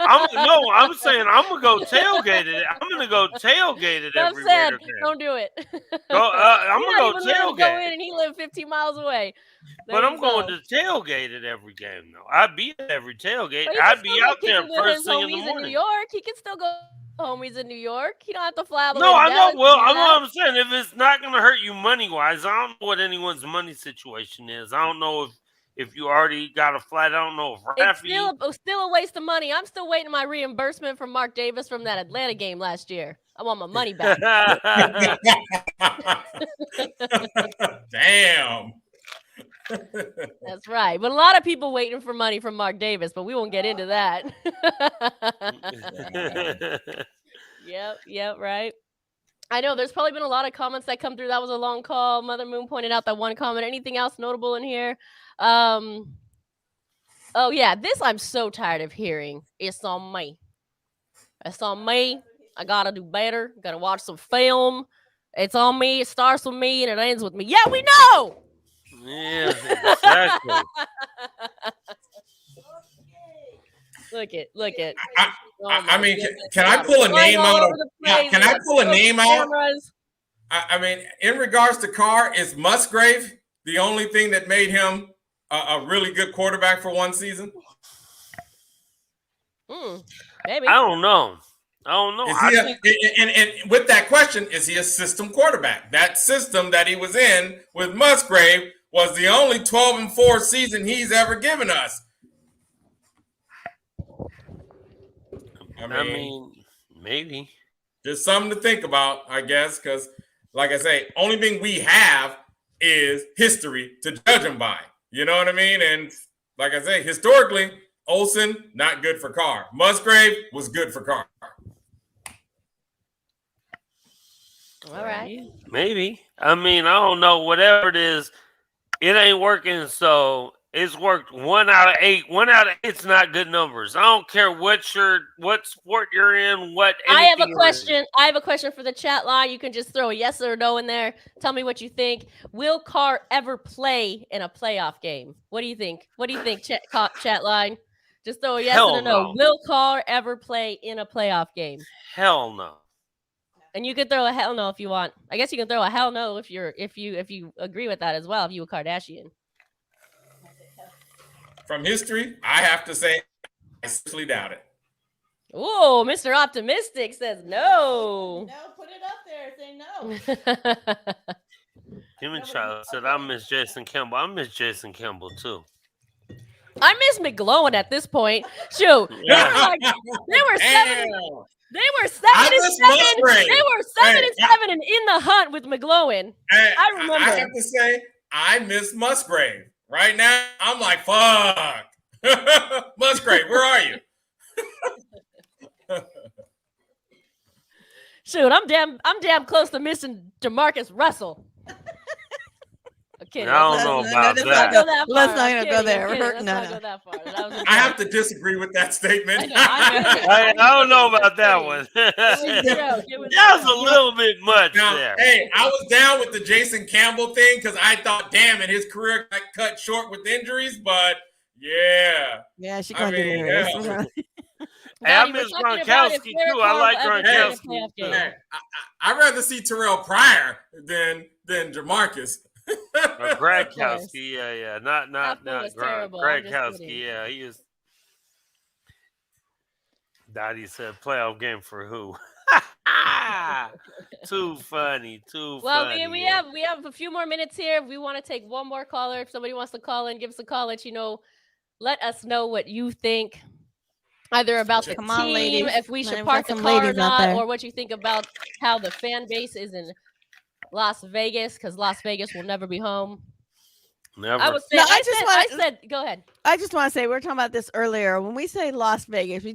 I'm saying I'm gonna go tailgate it. I'm gonna go tailgate it every Raider game. Don't do it. I'm gonna go tailgate. Go in and he lived 15 miles away. But I'm going to tailgate at every game, though. I'd be at every tailgate. I'd be out there first thing in the morning. In New York, he can still go homies in New York. He don't have to fly all the way to Dallas. No, I know. Well, I know what I'm saying. If it's not going to hurt you money-wise, I don't know what anyone's money situation is. I don't know if you already got a flight. I don't know if Rafi... It's still a waste of money. I'm still waiting my reimbursement from Mark Davis from that Atlanta game last year. I want my money back. Damn. That's right. But a lot of people waiting for money from Mark Davis, but we won't get into that. Yep, right. I know there's probably been a lot of comments that come through. That was a long call. Mother Moon pointed out that one comment. Anything else notable in here? Oh yeah, this I'm so tired of hearing. It's on me. It's on me. I gotta do better. Gotta watch some film. It's on me. It starts with me and it ends with me. Yeah, we know. Yeah, exactly. Look it. I mean, can I pull a name out of? Can I pull a name out? I mean, in regards to Carr, is Musgrave the only thing that made him a really good quarterback for one season? Maybe. I don't know. And with that question, is he a system quarterback? That system that he was in with Musgrave was the only 12-4 season he's ever given us. I mean, maybe. Just something to think about, I guess, because, like I say, only thing we have is history to judge him by. You know what I mean? And like I say, historically, Olsen, not good for Carr. Musgrave was good for Carr. All right. Maybe. I mean, I don't know. Whatever it is, it ain't working. So it's worked 1 out of 8. 1 out of 8's not good numbers. I don't care what sport you're in. I have a question. I have a question for the chat line. You can just throw a yes or no in there. Tell me what you think. Will Carr ever play in a playoff game? What do you think? What do you think, chat line? Just throw a yes and a no. Will Carr ever play in a playoff game? Hell no. And you could throw a hell no if you want. I guess you can throw a hell no if you agree with that as well. If you a Kardashian. From history, I have to say, I seriously doubt it. Oh, Mr. Optimistic says no. No, put it up there. Say no. Jimmy Child said, I miss Jason Campbell. I miss Jason Campbell, too. I miss McGlowan at this point. Shoot. Yeah. They were 7 and 7. They were 7 and 7 and in the hunt with McGlowan. I remember. I have to say, I miss Musgrave. Right now, I'm like, fuck. Musgrave, where are you? Shoot, I'm damn close to missing DeMarcus Russell. Okay, I don't know about that. Let's not go there. Let's not go that far. I have to disagree with that statement. I don't know about that one. That was a little bit much there. Hey, I was down with the Jason Campbell thing because I thought, damn it, his career got cut short with injuries, but yeah. Yeah, she can't do it. Hey, I miss Gronkowski too. I like Gronkowski. I'd rather see Terrell Pryor than Jamarcus. Gronkowski, yeah. Not Gronkowski, yeah. He is. Dottie said playoff game for who? Too funny. Well, we have a few more minutes here. We want to take one more caller. If somebody wants to call in, give us a call. Let us know what you think. Either about the team, if we should park the car or not, or what you think about how the fan base is in Las Vegas, because Las Vegas will never be home. Never. I would say. No, I said. Go ahead. I just want to say we were talking about this earlier. When we say Las Vegas, I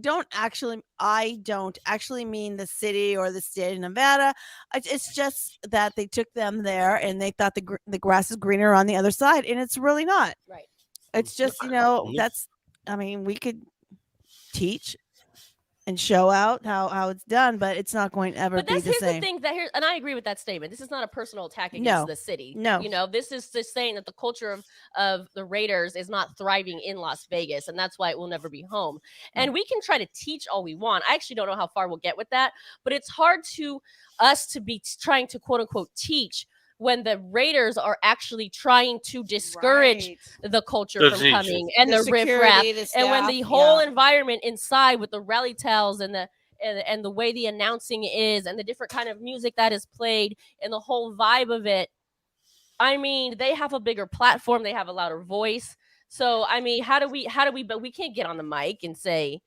don't actually mean the city or the state of Nevada. It's just that they took them there and they thought the grass is greener on the other side, and it's really not. Right. It's just we could teach and show out how it's done, but it's not going to ever be the same. Here's the thing and I agree with that statement. This is not a personal attack against the city. No. This is just saying that the culture of the Raiders is not thriving in Las Vegas, and that's why it will never be home. And we can try to teach all we want. I actually don't know how far we'll get with that, but it's hard to us to be trying to quote unquote teach when the Raiders are actually trying to discourage the culture from coming and the riffraff, and when the whole environment inside with the rally tales and the way the announcing is and the different kind of music that is played and the whole vibe of it. I mean, they have a bigger platform, they have a louder voice. So I mean, how do we? But we can't get on the mic and say,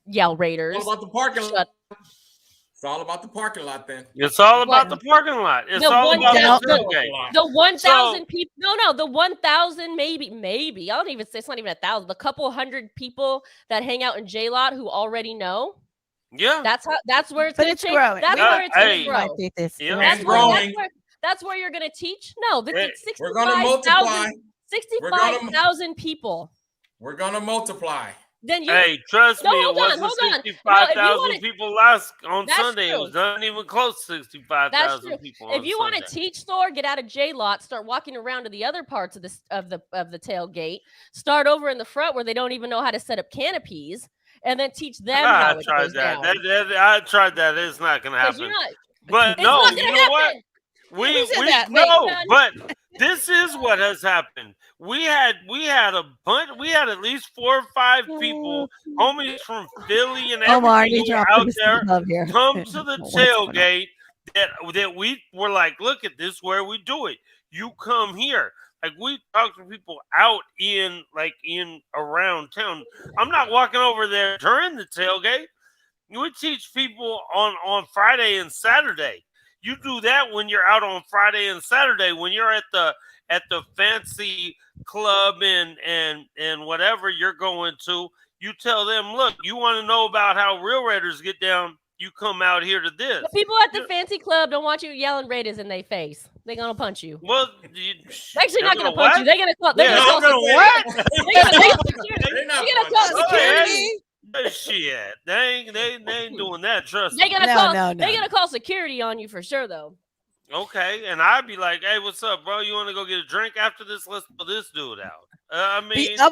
"Yell Raiders." What about the parking lot? It's all about the parking lot then. It's all about the parking lot. It's all about the tailgate. The 1,000 people. No, the 1,000 maybe. I don't even say it's not even 1,000. The couple hundred people that hang out in J Lot who already know. Yeah, that's where it's But going it's to change. growing. That's where it's going to grow. That's where you're going to teach. No, it's 65,000 people. We're gonna multiply. Then hey, trust me, it wasn't hold on. 65,000 people last on That's Sunday. true. It was not even close to 65,000 people. If you want to teach Thor, get out of J Lot, start walking around to the other parts of the tailgate. Start over in the front where they don't even know how to set up canopies, and then teach them how it goes down. I tried that. It's not going to happen. But it's no, not you gonna know what? happen. We know, but this is what has happened. We had a bunch. We had at least 4 or 5 people, homies from Philly and everything out there, come to the tailgate. That we were like, look at this, where we do it. You come here. Like we talk to people out in around town. I'm not walking over there during the tailgate. We teach people on Friday and Saturday. You do that when you're out on Friday and Saturday, when you're at the fancy club and whatever you're going to. You tell them, look, you want to know about how real Raiders get down, you come out here to this. The people at the fancy club don't want you yelling Raiders in their face. They're gonna punch you. Well, they're actually not gonna punch you. They're gonna call. They're gonna call security. Shit, they ain't doing that. Trust me. They're gonna call security on you for sure, though. Okay, and I'd be like, "Hey, what's up, bro? You want to go get a drink after this? Let's pull this dude out." I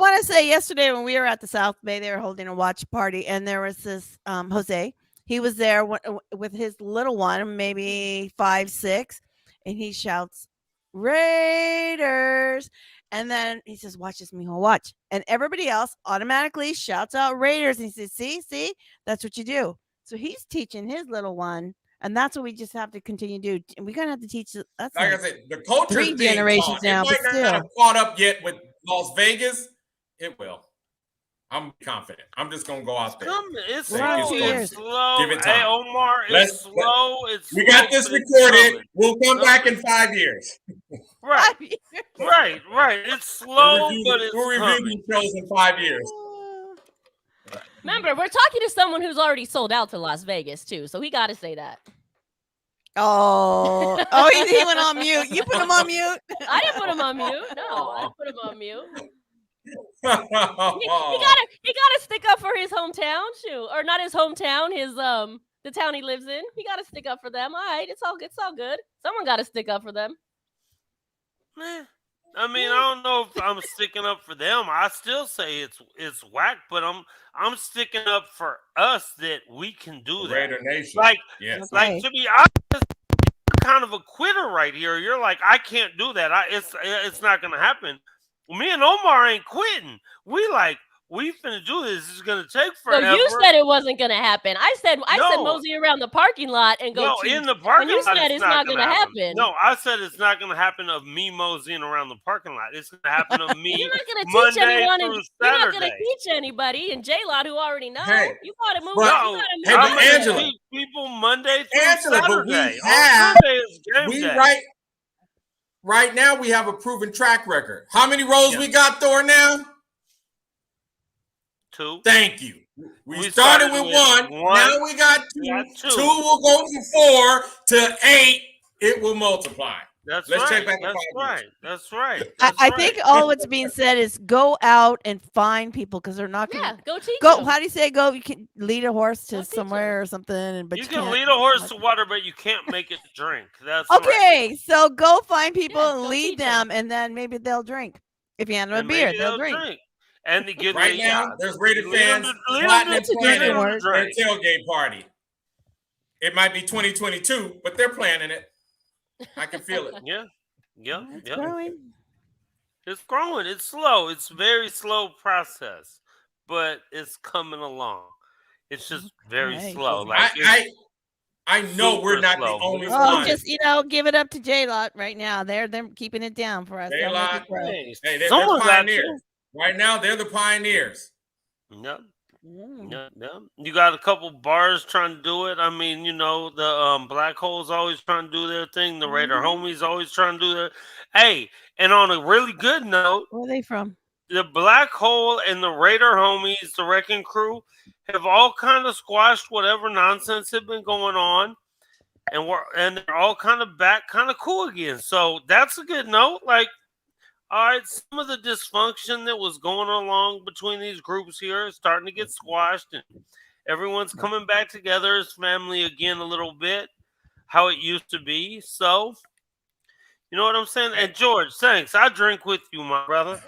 want to say yesterday when we were at the South Bay, they were holding a watch party, and there was this Jose. He was there with his little one, maybe 5, 6, and he shouts, "Raiders!" And then he says, "Watch this, mijo, watch." And everybody else automatically shouts out Raiders. And he says, see, that's what you do. So he's teaching his little one. And that's what we just have to continue to do. And we're going to have to teach. That's like I said, the culture 3 generations now. It might not have caught up yet with Las Vegas. It will. I'm confident. I'm just going to go out there. It's slow. Give it time. Hey, Omar, it's slow. We got this recorded. We'll come back in 5 years. Right. It's slow, but it's we'll review these shows in 5 years. Remember, we're talking to someone who's already sold out to Las Vegas, too. So we got to say that. Oh, he went on mute. You put him on mute? I didn't put him on mute. No, I didn't put him on mute. he gotta stick up for his hometown, too. Or not his hometown, his the town he lives in. He gotta stick up for them. All right, it's all good. Someone gotta stick up for them. I mean, I don't know if I'm sticking up for them. I still say it's whack, but I'm sticking up for us that we can do that. Raider Nation. Like to be honest, you're kind of a quitter right here. You're like, I can't do that. It's not gonna happen. Me and Omar ain't quitting. We finna do this. It's gonna take forever. So you said it wasn't gonna happen. I said mosey around the parking lot and go. No, in the parking lot. And you said it's not gonna happen. No, I said it's not gonna happen of me moseying around the parking lot. It's gonna happen of me. You're not gonna Monday teach anyone. Through You're Saturday. not gonna teach anybody in J Lot who already know. Hey, you gotta move. I'm gonna Angela, teach people Monday through Angela, Saturday. Right now we have a proven track record. How many rows we got, Thor, now? 2. Thank you. We started with 1. Now we got 2. 2 will go from 4 to 8. It will multiply. Let's check right. back. That's right. I think all what's being said is go out and find people because they're not going to go teach. Them. How do you say go? You can lead a horse to somewhere or something, but you can lead a horse to water, but you can't make it drink. That's okay. Right. So go find people and lead them, and then maybe they'll drink. If you hand them a beer, they'll drink. And they get right now, there's Raider fans plotting and planning their tailgate party. It might be 2022, but they're planning it. I can feel it. Yeah. It's growing. It's growing. It's slow. It's a very slow process, but it's coming along. It's just very slow. Like I know we're not the only ones. Just give it up to J Lot right now. They're keeping it down for us. J Lot, they're pioneers. Right now, they're the pioneers. Yep. Yeah, yeah. You got a couple bars trying to do it. I mean, the Black Hole's always trying to do their thing. The Raider homies always trying to do their. Hey, and on a really good note, Where are they from? the Black Hole and the Raider homies, the Wrecking Crew, have all kind of squashed whatever nonsense had been going on, and they're all kind of back, kind of cool again. So that's a good note. Like, all right, some of the dysfunction that was going along between these groups here is starting to get squashed, and everyone's coming back together as family again a little bit, how it used to be. So, you know what I'm saying? And George, thanks. I drink with you, my brother.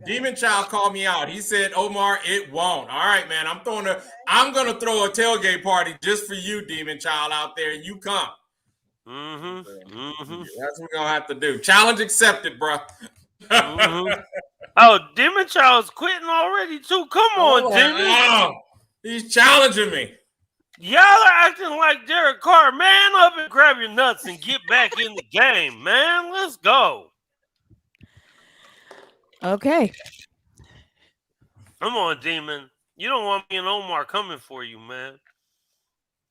Demon Child called me out. He said, Omar, it won't. All right, man. I'm gonna throw a tailgate party just for you, Demon Child, out there, and you come. That's what we're gonna have to do. Challenge accepted, bro. Oh, Demon Child's quitting already too. Come on, Demon. He's challenging me. Y'all are acting like Derek Carr. Man up and grab your nuts and get back in the game, man. Let's go. Okay. Come on, Demon. You don't want me and Omar coming for you, man.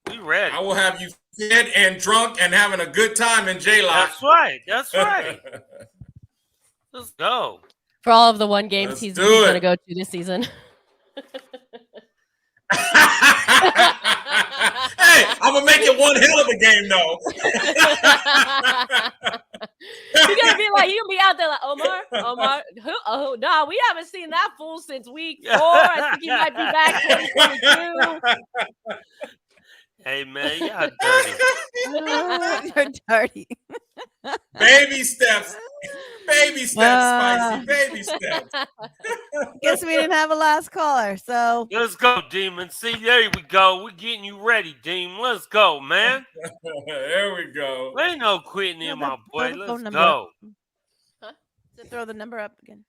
We ready. I will have you fed and drunk and having a good time in J-Lock. That's right. That's right. Let's go. For all of the one games he's going to go to this season. Hey, I'm going to make it one hell of a game, though. You're going to be like, you'll be out there like, Omar, who? Oh, no, we haven't seen that fool since week 4. I think he might be back 2022. Hey, man, y'all dirty. You're dirty. Baby steps. Baby steps, Spicy. Baby steps. Guess we didn't have a last caller, so. Let's go, Demon. See, there we go. We're getting you ready, Demon. Let's go, man. There we go. Ain't no quitting in, my boy. Let's number go. Huh? To throw the number up again.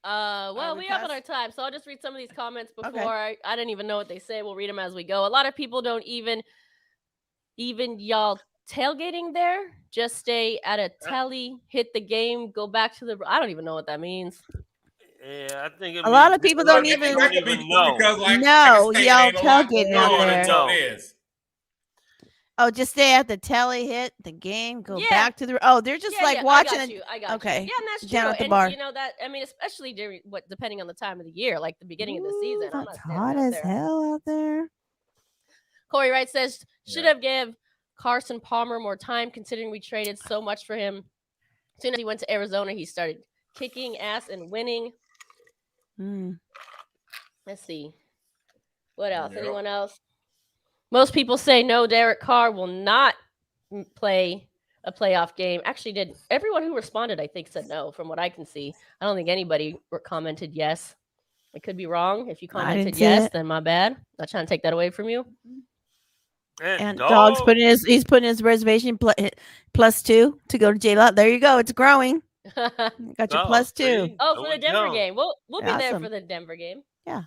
Well, we have on our time, so I'll just read some of these comments before. I didn't even know what they say. We'll read them as we go. A lot of people don't even y'all tailgating there. Just stay at a telly, hit the game, go back to the. I don't even know what that means. Yeah, I think a lot of people don't even know. No, y'all tailgating out there. Oh, just stay at the telly, hit the game, go back to the. Oh, they're just watching. I got you. Okay. Yeah, and that's true. Down at the and bar. You know that. I mean, especially during depending on the time of the year, like the beginning of the season. It's hot as hell out there. Corey Wright says should have give Carson Palmer more time, considering we traded so much for him. As soon as he went to Arizona, he started kicking ass and winning. Let's see. What else? Yep. Anyone else? Most people say no, Derek Carr will not play a playoff game. Actually, did everyone who responded, I think, said no, from what I can see. I don't think anybody commented yes. I could be wrong. If you commented yes, then my bad. Not trying to take that away from you. And Dog's he's putting his reservation +2 to go to J-Lot. There you go. It's growing. Got your +2. Oh, for the Denver game. We'll be there for the Denver game. Yeah.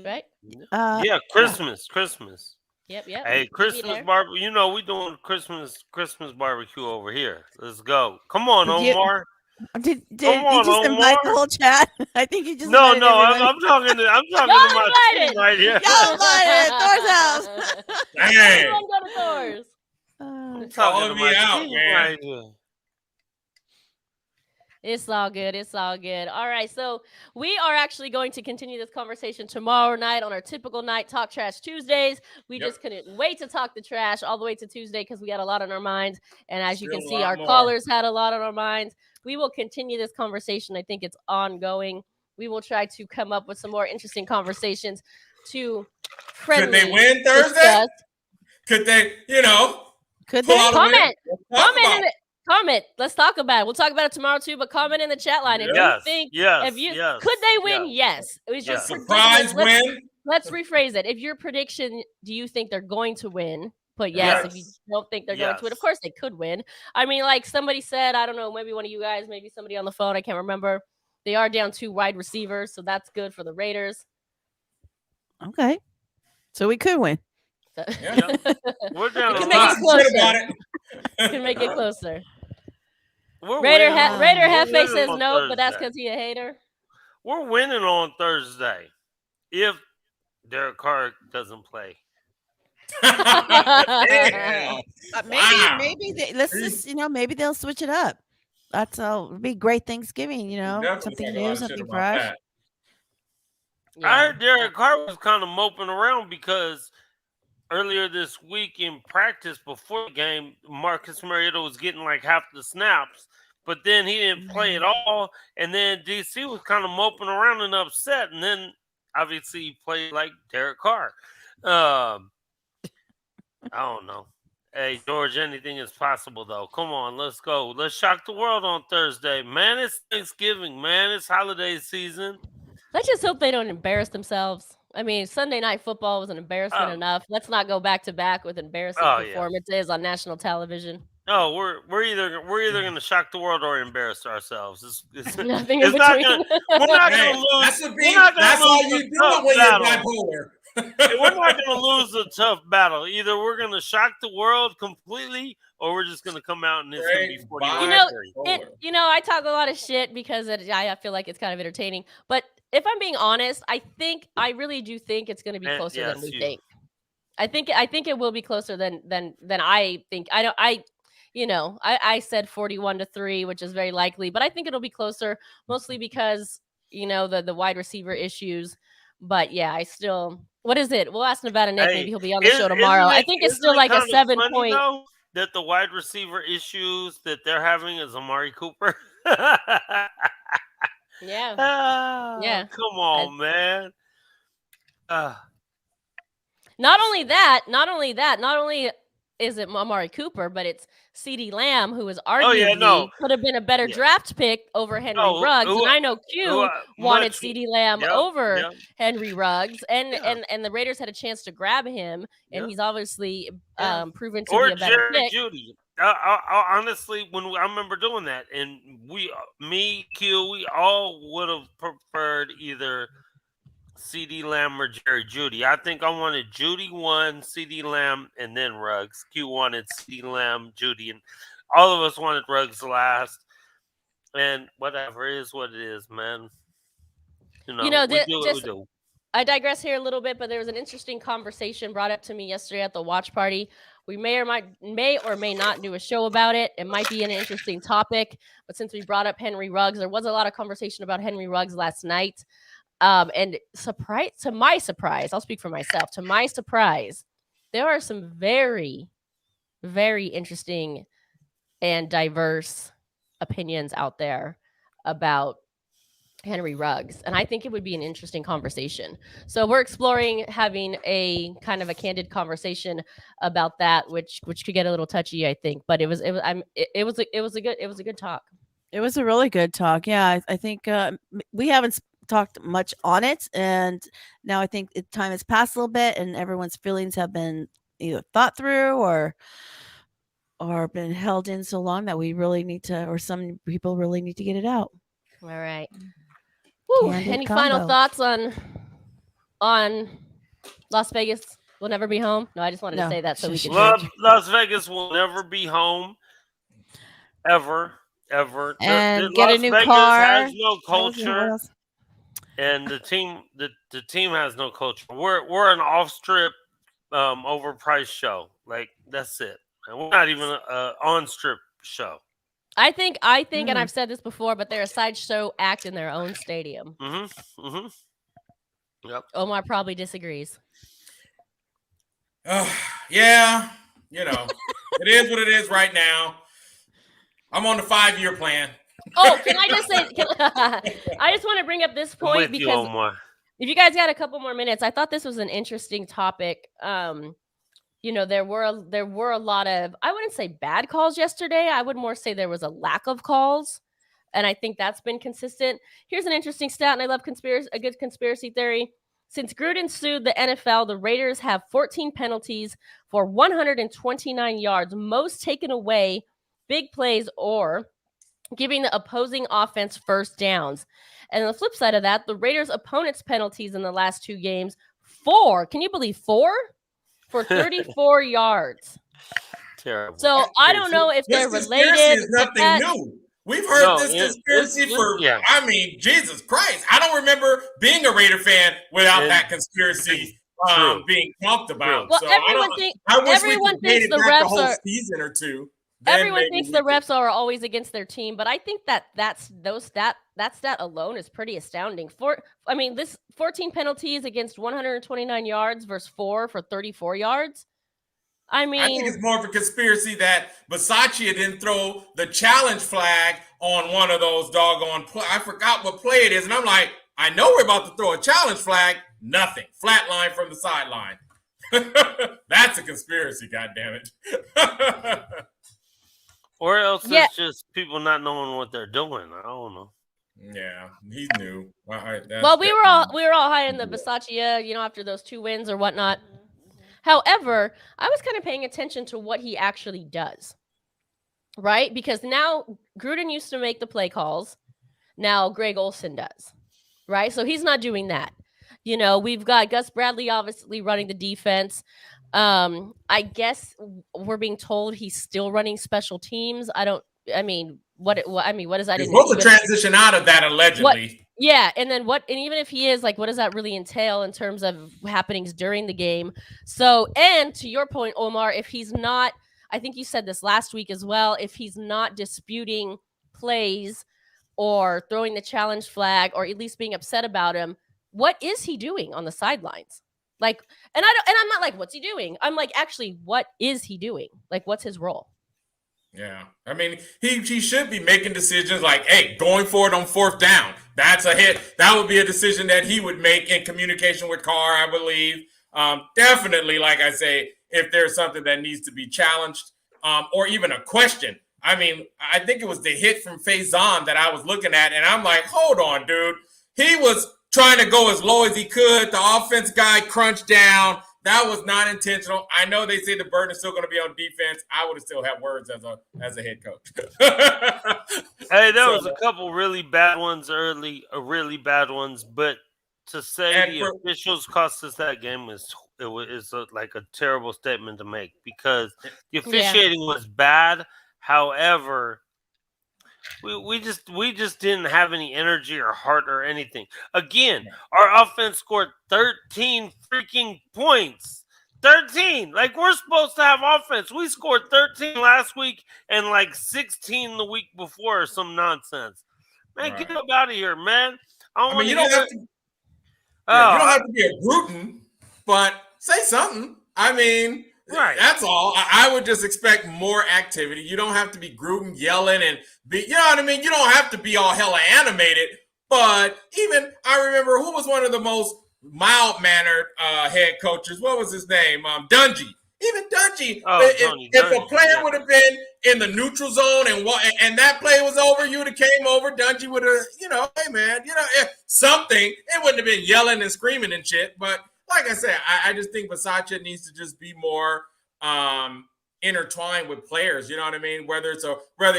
Right? Yeah, Christmas. Yep. Hey, Christmas barbecue. You know we doing Christmas barbecue over here. Let's go. Come on, Omar. Did you just invite the whole chat? I think you just no. I'm talking to my team right here. Y'all invited Thor's house. Hey, everyone go to Thor's. I'm talking to my team right here. It's all good. All right, so we are actually going to continue this conversation tomorrow night on our typical night Talk Trash Tuesdays. We just couldn't wait to talk the trash all the way to Tuesday because we had a lot on our minds. And as you can see, our callers had a lot on our minds. We will continue this conversation. I think it's ongoing. We will try to come up with some more interesting conversations to Could they win Thursday? Discuss. Could they, Could they? Comment. Let's talk about it. We'll talk about it tomorrow too, but comment in the chat line. If you think, could they win? Yes. It was just surprise win. Let's rephrase it. If your prediction, do you think they're going to win? But yes, if you don't think they're going to win, of course they could win. I mean, like somebody said, I don't know, maybe one of you guys, maybe somebody on the phone, I can't remember. They are down 2 wide receivers, so that's good for the Raiders. Okay. So we could win. We're down. We can make it closer. We can make it closer. Raider Hefe says no, but that's because he's a hater. We're winning on Thursday. if Derek Carr doesn't play. Damn. Wow. Maybe let's just maybe they'll switch it up. It'll be great Thanksgiving, Definitely something talk a lot new, of shit something about fresh. that. I heard Derek Carr was kind of moping around because earlier this week in practice before the game, Marcus Mariota was getting like half the snaps, but then he didn't play at all. And then DC was kind of moping around and upset. And then obviously he played like Derek Carr. I don't know. Hey, George, anything is possible, though. Come on, let's go. Let's shock the world on Thursday. Man, it's Thanksgiving, man. It's holiday season. Let's just hope they don't embarrass themselves. I mean, Sunday Night Football was an embarrassment enough. Let's not go back to back with embarrassing performances on national television. No, we're either going to shock the world or embarrass ourselves. It's nothing it's in not between. we're not going to lose. That's all you do when you're bipolar. We're not going to lose a tough battle. Either we're going to shock the world completely, or we're just going to come out and it's going to be 41. I talk a lot of shit because I feel like it's kind of entertaining. But if I'm being honest, I really do think it's going to be closer than we think. I think it will be closer than I think. I said 41-3, which is very likely, but I think it'll be closer, mostly because the wide receiver issues. But yeah, I still. What is it? We'll ask Nevada Nick. Maybe he'll be on the show tomorrow. I think it's still like a 7-point. That the wide receiver issues that they're having is Amari Cooper. Yeah. Yeah. Come on, man. Not only is it Amari Cooper, but it's CeeDee Lamb, who is arguably could have been a better draft pick over Henry Ruggs. And I know Q wanted CeeDee Lamb over Henry Ruggs, and the Raiders had a chance to grab him, and he's obviously proven to be a better pick. Judy. I honestly, when I remember doing that, and Q, we all would have preferred either CeeDee Lamb or Jerry Jeudy. I think I wanted Jeudy 1, CeeDee Lamb, and then Ruggs. Q wanted CeeDee Lamb, Jeudy, and all of us wanted Ruggs last. And whatever, it is what it is, man. We do what we do. I digress here a little bit, but there was an interesting conversation brought up to me yesterday at the watch party. We may or may not do a show about it. It might be an interesting topic, but since we brought up Henry Ruggs, there was a lot of conversation about Henry Ruggs last night. And to my surprise, I'll speak for myself. To my surprise, there are some very, very interesting and diverse opinions out there about Henry Ruggs, and I think it would be an interesting conversation. So we're exploring having a kind of a candid conversation about that, which could get a little touchy, I think. But it was a good talk. It was a really good talk. Yeah, I think we haven't talked much on it, and now I think time has passed a little bit, and everyone's feelings have been either thought through or been held in so long that we really need to, or some people really need to get it out. All right. Woo. Any final thoughts on Las Vegas will never be home? No, I just wanted to say that so we could. Las Vegas will never be home, ever. And get Las a new Vegas car. Has no culture, and the team has no culture. We're an off-strip, overpriced show. Like that's it. And we're not even an on-strip show. I think, and I've said this before, but they're a sideshow act in their own stadium. Yep. Omar probably disagrees. Yeah, it is what it is right now. I'm on the 5-year plan. Oh, can I just say? I just want to bring up this point because if you guys got a couple more minutes, I thought this was an interesting topic. There were a lot of, I wouldn't say bad calls yesterday. I would more say there was a lack of calls. And I think that's been consistent. Here's an interesting stat, and I love a good conspiracy theory. Since Gruden sued the NFL, the Raiders have 14 penalties for 129 yards, most taken away big plays or giving the opposing offense first downs. And on the flip side of that, the Raiders' opponents' penalties in the last 2 games, 4. Can you believe 4? For 34 yards. Terrible. So I don't know if they're related. Is nothing new. We've heard this conspiracy I mean, Jesus Christ. I don't remember being a Raider fan without that conspiracy being talked about. Well, so everyone we thinks could the back refs a whole are season or two. Everyone thinks the refs are always against their team, but I think that stat alone is pretty astounding. This 14 penalties against 129 yards versus 4 for 34 yards. I think it's more of a conspiracy that Bisaccia didn't throw the challenge flag on one of those doggone I forgot what play it is, and I'm like, I know we're about to throw a challenge flag. Nothing. Flat line from the sideline. That's a conspiracy, goddammit. Or else it's just people not knowing what they're doing. I don't know. Yeah, he's new. Well, we were all high in the Bisaccia, after those 2 wins or whatnot. However, I was kind of paying attention to what he actually does, right? Because now Gruden used to make the play calls. Now Greg Olsen does, right? So he's not doing that. We've got Gus Bradley obviously running the defense. I guess we're being told he's still running special teams. What does that? He's supposed to transition out of that allegedly. And then what? And even if he is, what does that really entail in terms of happenings during the game? So, and to your point, Omar, if he's not, I think you said this last week as well, if he's not disputing plays or throwing the challenge flag or at least being upset about him, what is he doing on the sidelines? And I'm not like, what's he doing? I'm like, actually, what is he doing? What's his role? Yeah. I mean, he should be making decisions like, hey, going for it on 4th down. That's a hit. That would be a decision that he would make in communication with Carr, I believe. Definitely, like I say, if there's something that needs to be challenged or even a question. I mean, I think it was the hit from Faison that I was looking at, and I'm like, hold on, dude. He was trying to go as low as he could. The offense guy crunched down. That was not intentional. I know they say the burden is still going to be on defense. I would have still had words as a head coach. Hey, there was a couple really bad ones early, really bad ones. But to say the officials cost us that game is like a terrible statement to make because the officiating was bad. However, we just didn't have any energy or heart or anything. Again, our offense scored 13 freaking points. 13. We're supposed to have offense. We scored 13 last week and 16 the week before or some nonsense. Man, get up out of here, man. You don't have to be a Gruden, but say something. I mean, that's all. I would just expect more activity. You don't have to be Gruden yelling and be, you know what I mean? You don't have to be all hella animated. But even, I remember who was one of the most mild-mannered head coaches. What was his name? Dungy. Even Dungy. If a player would have been in the neutral zone and that play was over, you would have came over. Dungy would have, hey, man, something. It wouldn't have been yelling and screaming and shit. But like I said, I just think Bisaccia needs to just be more intertwined with players. You know what I mean? Whether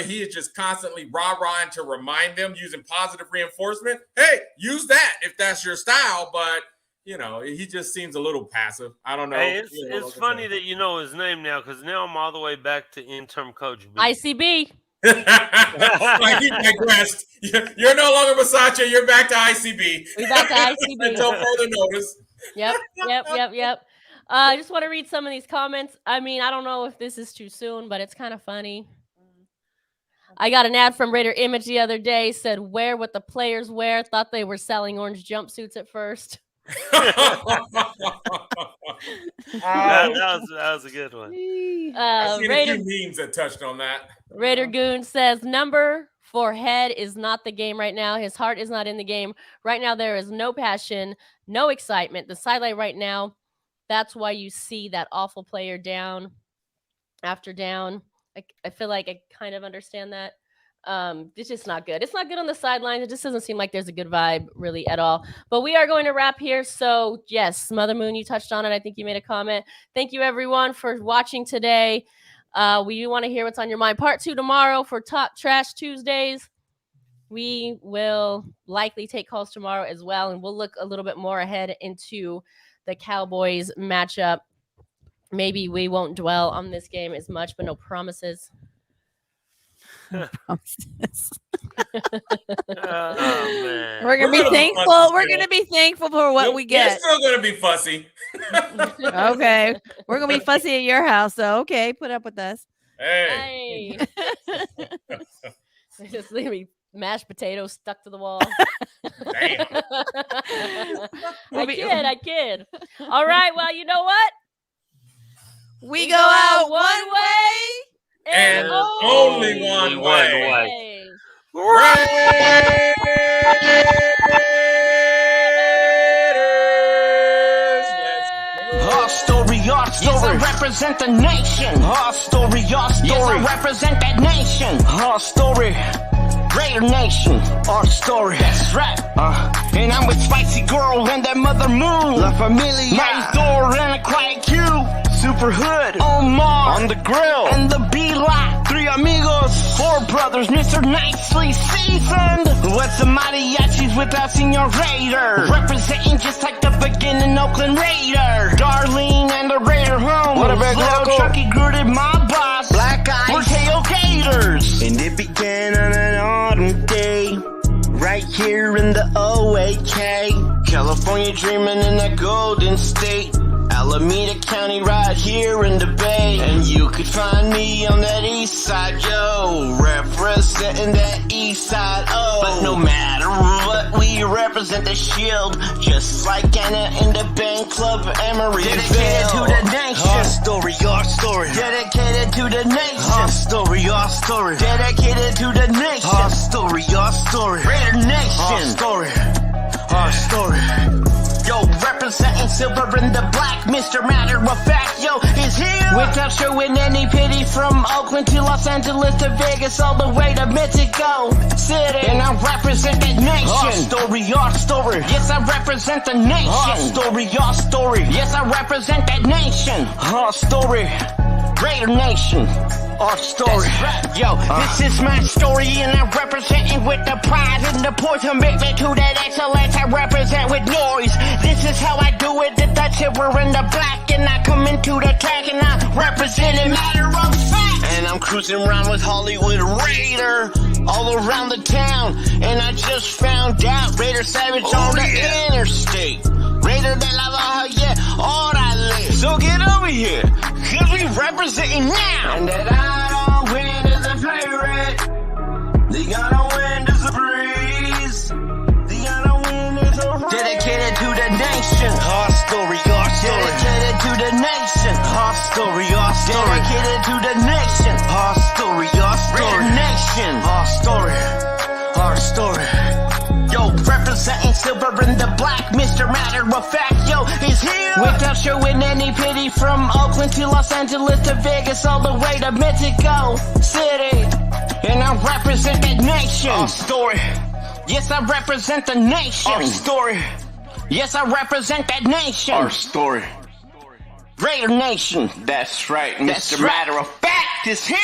he is just constantly rah-rahing to remind them, using positive reinforcement. Hey, use that if that's your style. But he just seems a little passive. I don't know. Hey, it's funny that you know his name now because now I'm all the way back to interim coach B. ICB. He digressed. You're no longer Bisaccia. You're back to ICB. We're back to ICB until further notice. Yep. I just want to read some of these comments. I mean, I don't know if this is too soon, but it's kind of funny. I got an ad from Raider Image the other day, said, wear what the players wear. Thought they were selling orange jumpsuits at first. that was a good one. I've seen a few memes that touched on that. Raider Goon says, number for head is not the game right now. His heart is not in the game. Right now, there is no passion, no excitement. The sideline right now, that's why you see that awful player down after down. I feel like I kind of understand that. It's just not good. It's not good on the sidelines. It just doesn't seem like there's a good vibe really at all. But we are going to wrap here. So yes, Mother Moon, you touched on it. I think you made a comment. Thank you everyone for watching today. We want to hear what's on your mind. Part 2 tomorrow for Talk Trash Tuesdays. We will likely take calls tomorrow as well. And we'll look a little bit more ahead into the Cowboys matchup. Maybe we won't dwell on this game as much, but no promises. Promises. Oh, man. We're gonna be thankful. We're gonna be thankful for what we get. We're still gonna be fussy. Okay, we're gonna be fussy at your house, so okay, put up with us. Hey. Just leave me mashed potatoes stuck to the wall. Damn. I kid. All right, well, you know what? We go out one way and only one way. Raiders! Our story. Yes, I represent the nation. Our story. Yes, I represent that nation. Our story. Raider Nation, our story. That's right. And I'm with Spicy Girl and that Mother Moon. La Familia. Mighty Thor and a Quiet Q. Super Hood. Omar. On the grill. And the B-Lot. 3 amigos. 4 brothers. Mr. Nicely Seasoned. What's the mariachis without Senor Raider? Representing just like the beginning Oakland Raider. Darlene and the Raider home. What about Little Chucky Grooted, my boss. Black Eyes. We're tailgaters. And it began on an autumn day, right here in the OAK. California dreaming in that golden state. Alameda County right here in the Bay. And you could find me on that east side, yo, representing that east side, oh. But no matter what, we represent the shield, just like Anna in the band club Emeryville. Dedicated to the nation. Our story, our story. Dedicated to the nation. Our story, our story. Dedicated to the nation. Our story, our story. Raider Nation. Our story, our story. Yo, representing silver and the black, Mr. Matter of Fact, yo, is here. Without showing any pity, from Oakland to Los Angeles to Vegas, all the way to Mexico City. And I represent that nation. Our story, our story. Yes, I represent the nation. Our story, our story. Yes, I represent that nation. Our story. Raider Nation, our story. Right. Yo, this is my story and I represent it with the pride and the poise, commitment to that excellence I represent with noise. This is how I do it, the silver and the black, and I come into the track and I represent it matter of fact. And I'm cruising around with Hollywood Raider all around the town, and I just found out Raider Savage on the interstate. Raider de la Baja, yeah, orale. So get over here, cause we representing now. And that I don't win as a pirate. The I don't win as a breeze. The I don't win as a race. Dedicated to the nation. Our story, our story. Dedicated to the nation. Our story, our story. Dedicated to the nation. Our story, our story. Raider Nation. Our story, our story. Yo, representing silver and the black, Mr. Matter of Fact, yo, is here. Without showing any pity, from Oakland to Los Angeles to Vegas, all the way to Mexico City. And I represent that nation. Our story. Yes, I represent the nation. Our story. Yes, I represent that nation. Our story. Raider Nation. That's right, Mr. Matter of Fact is here.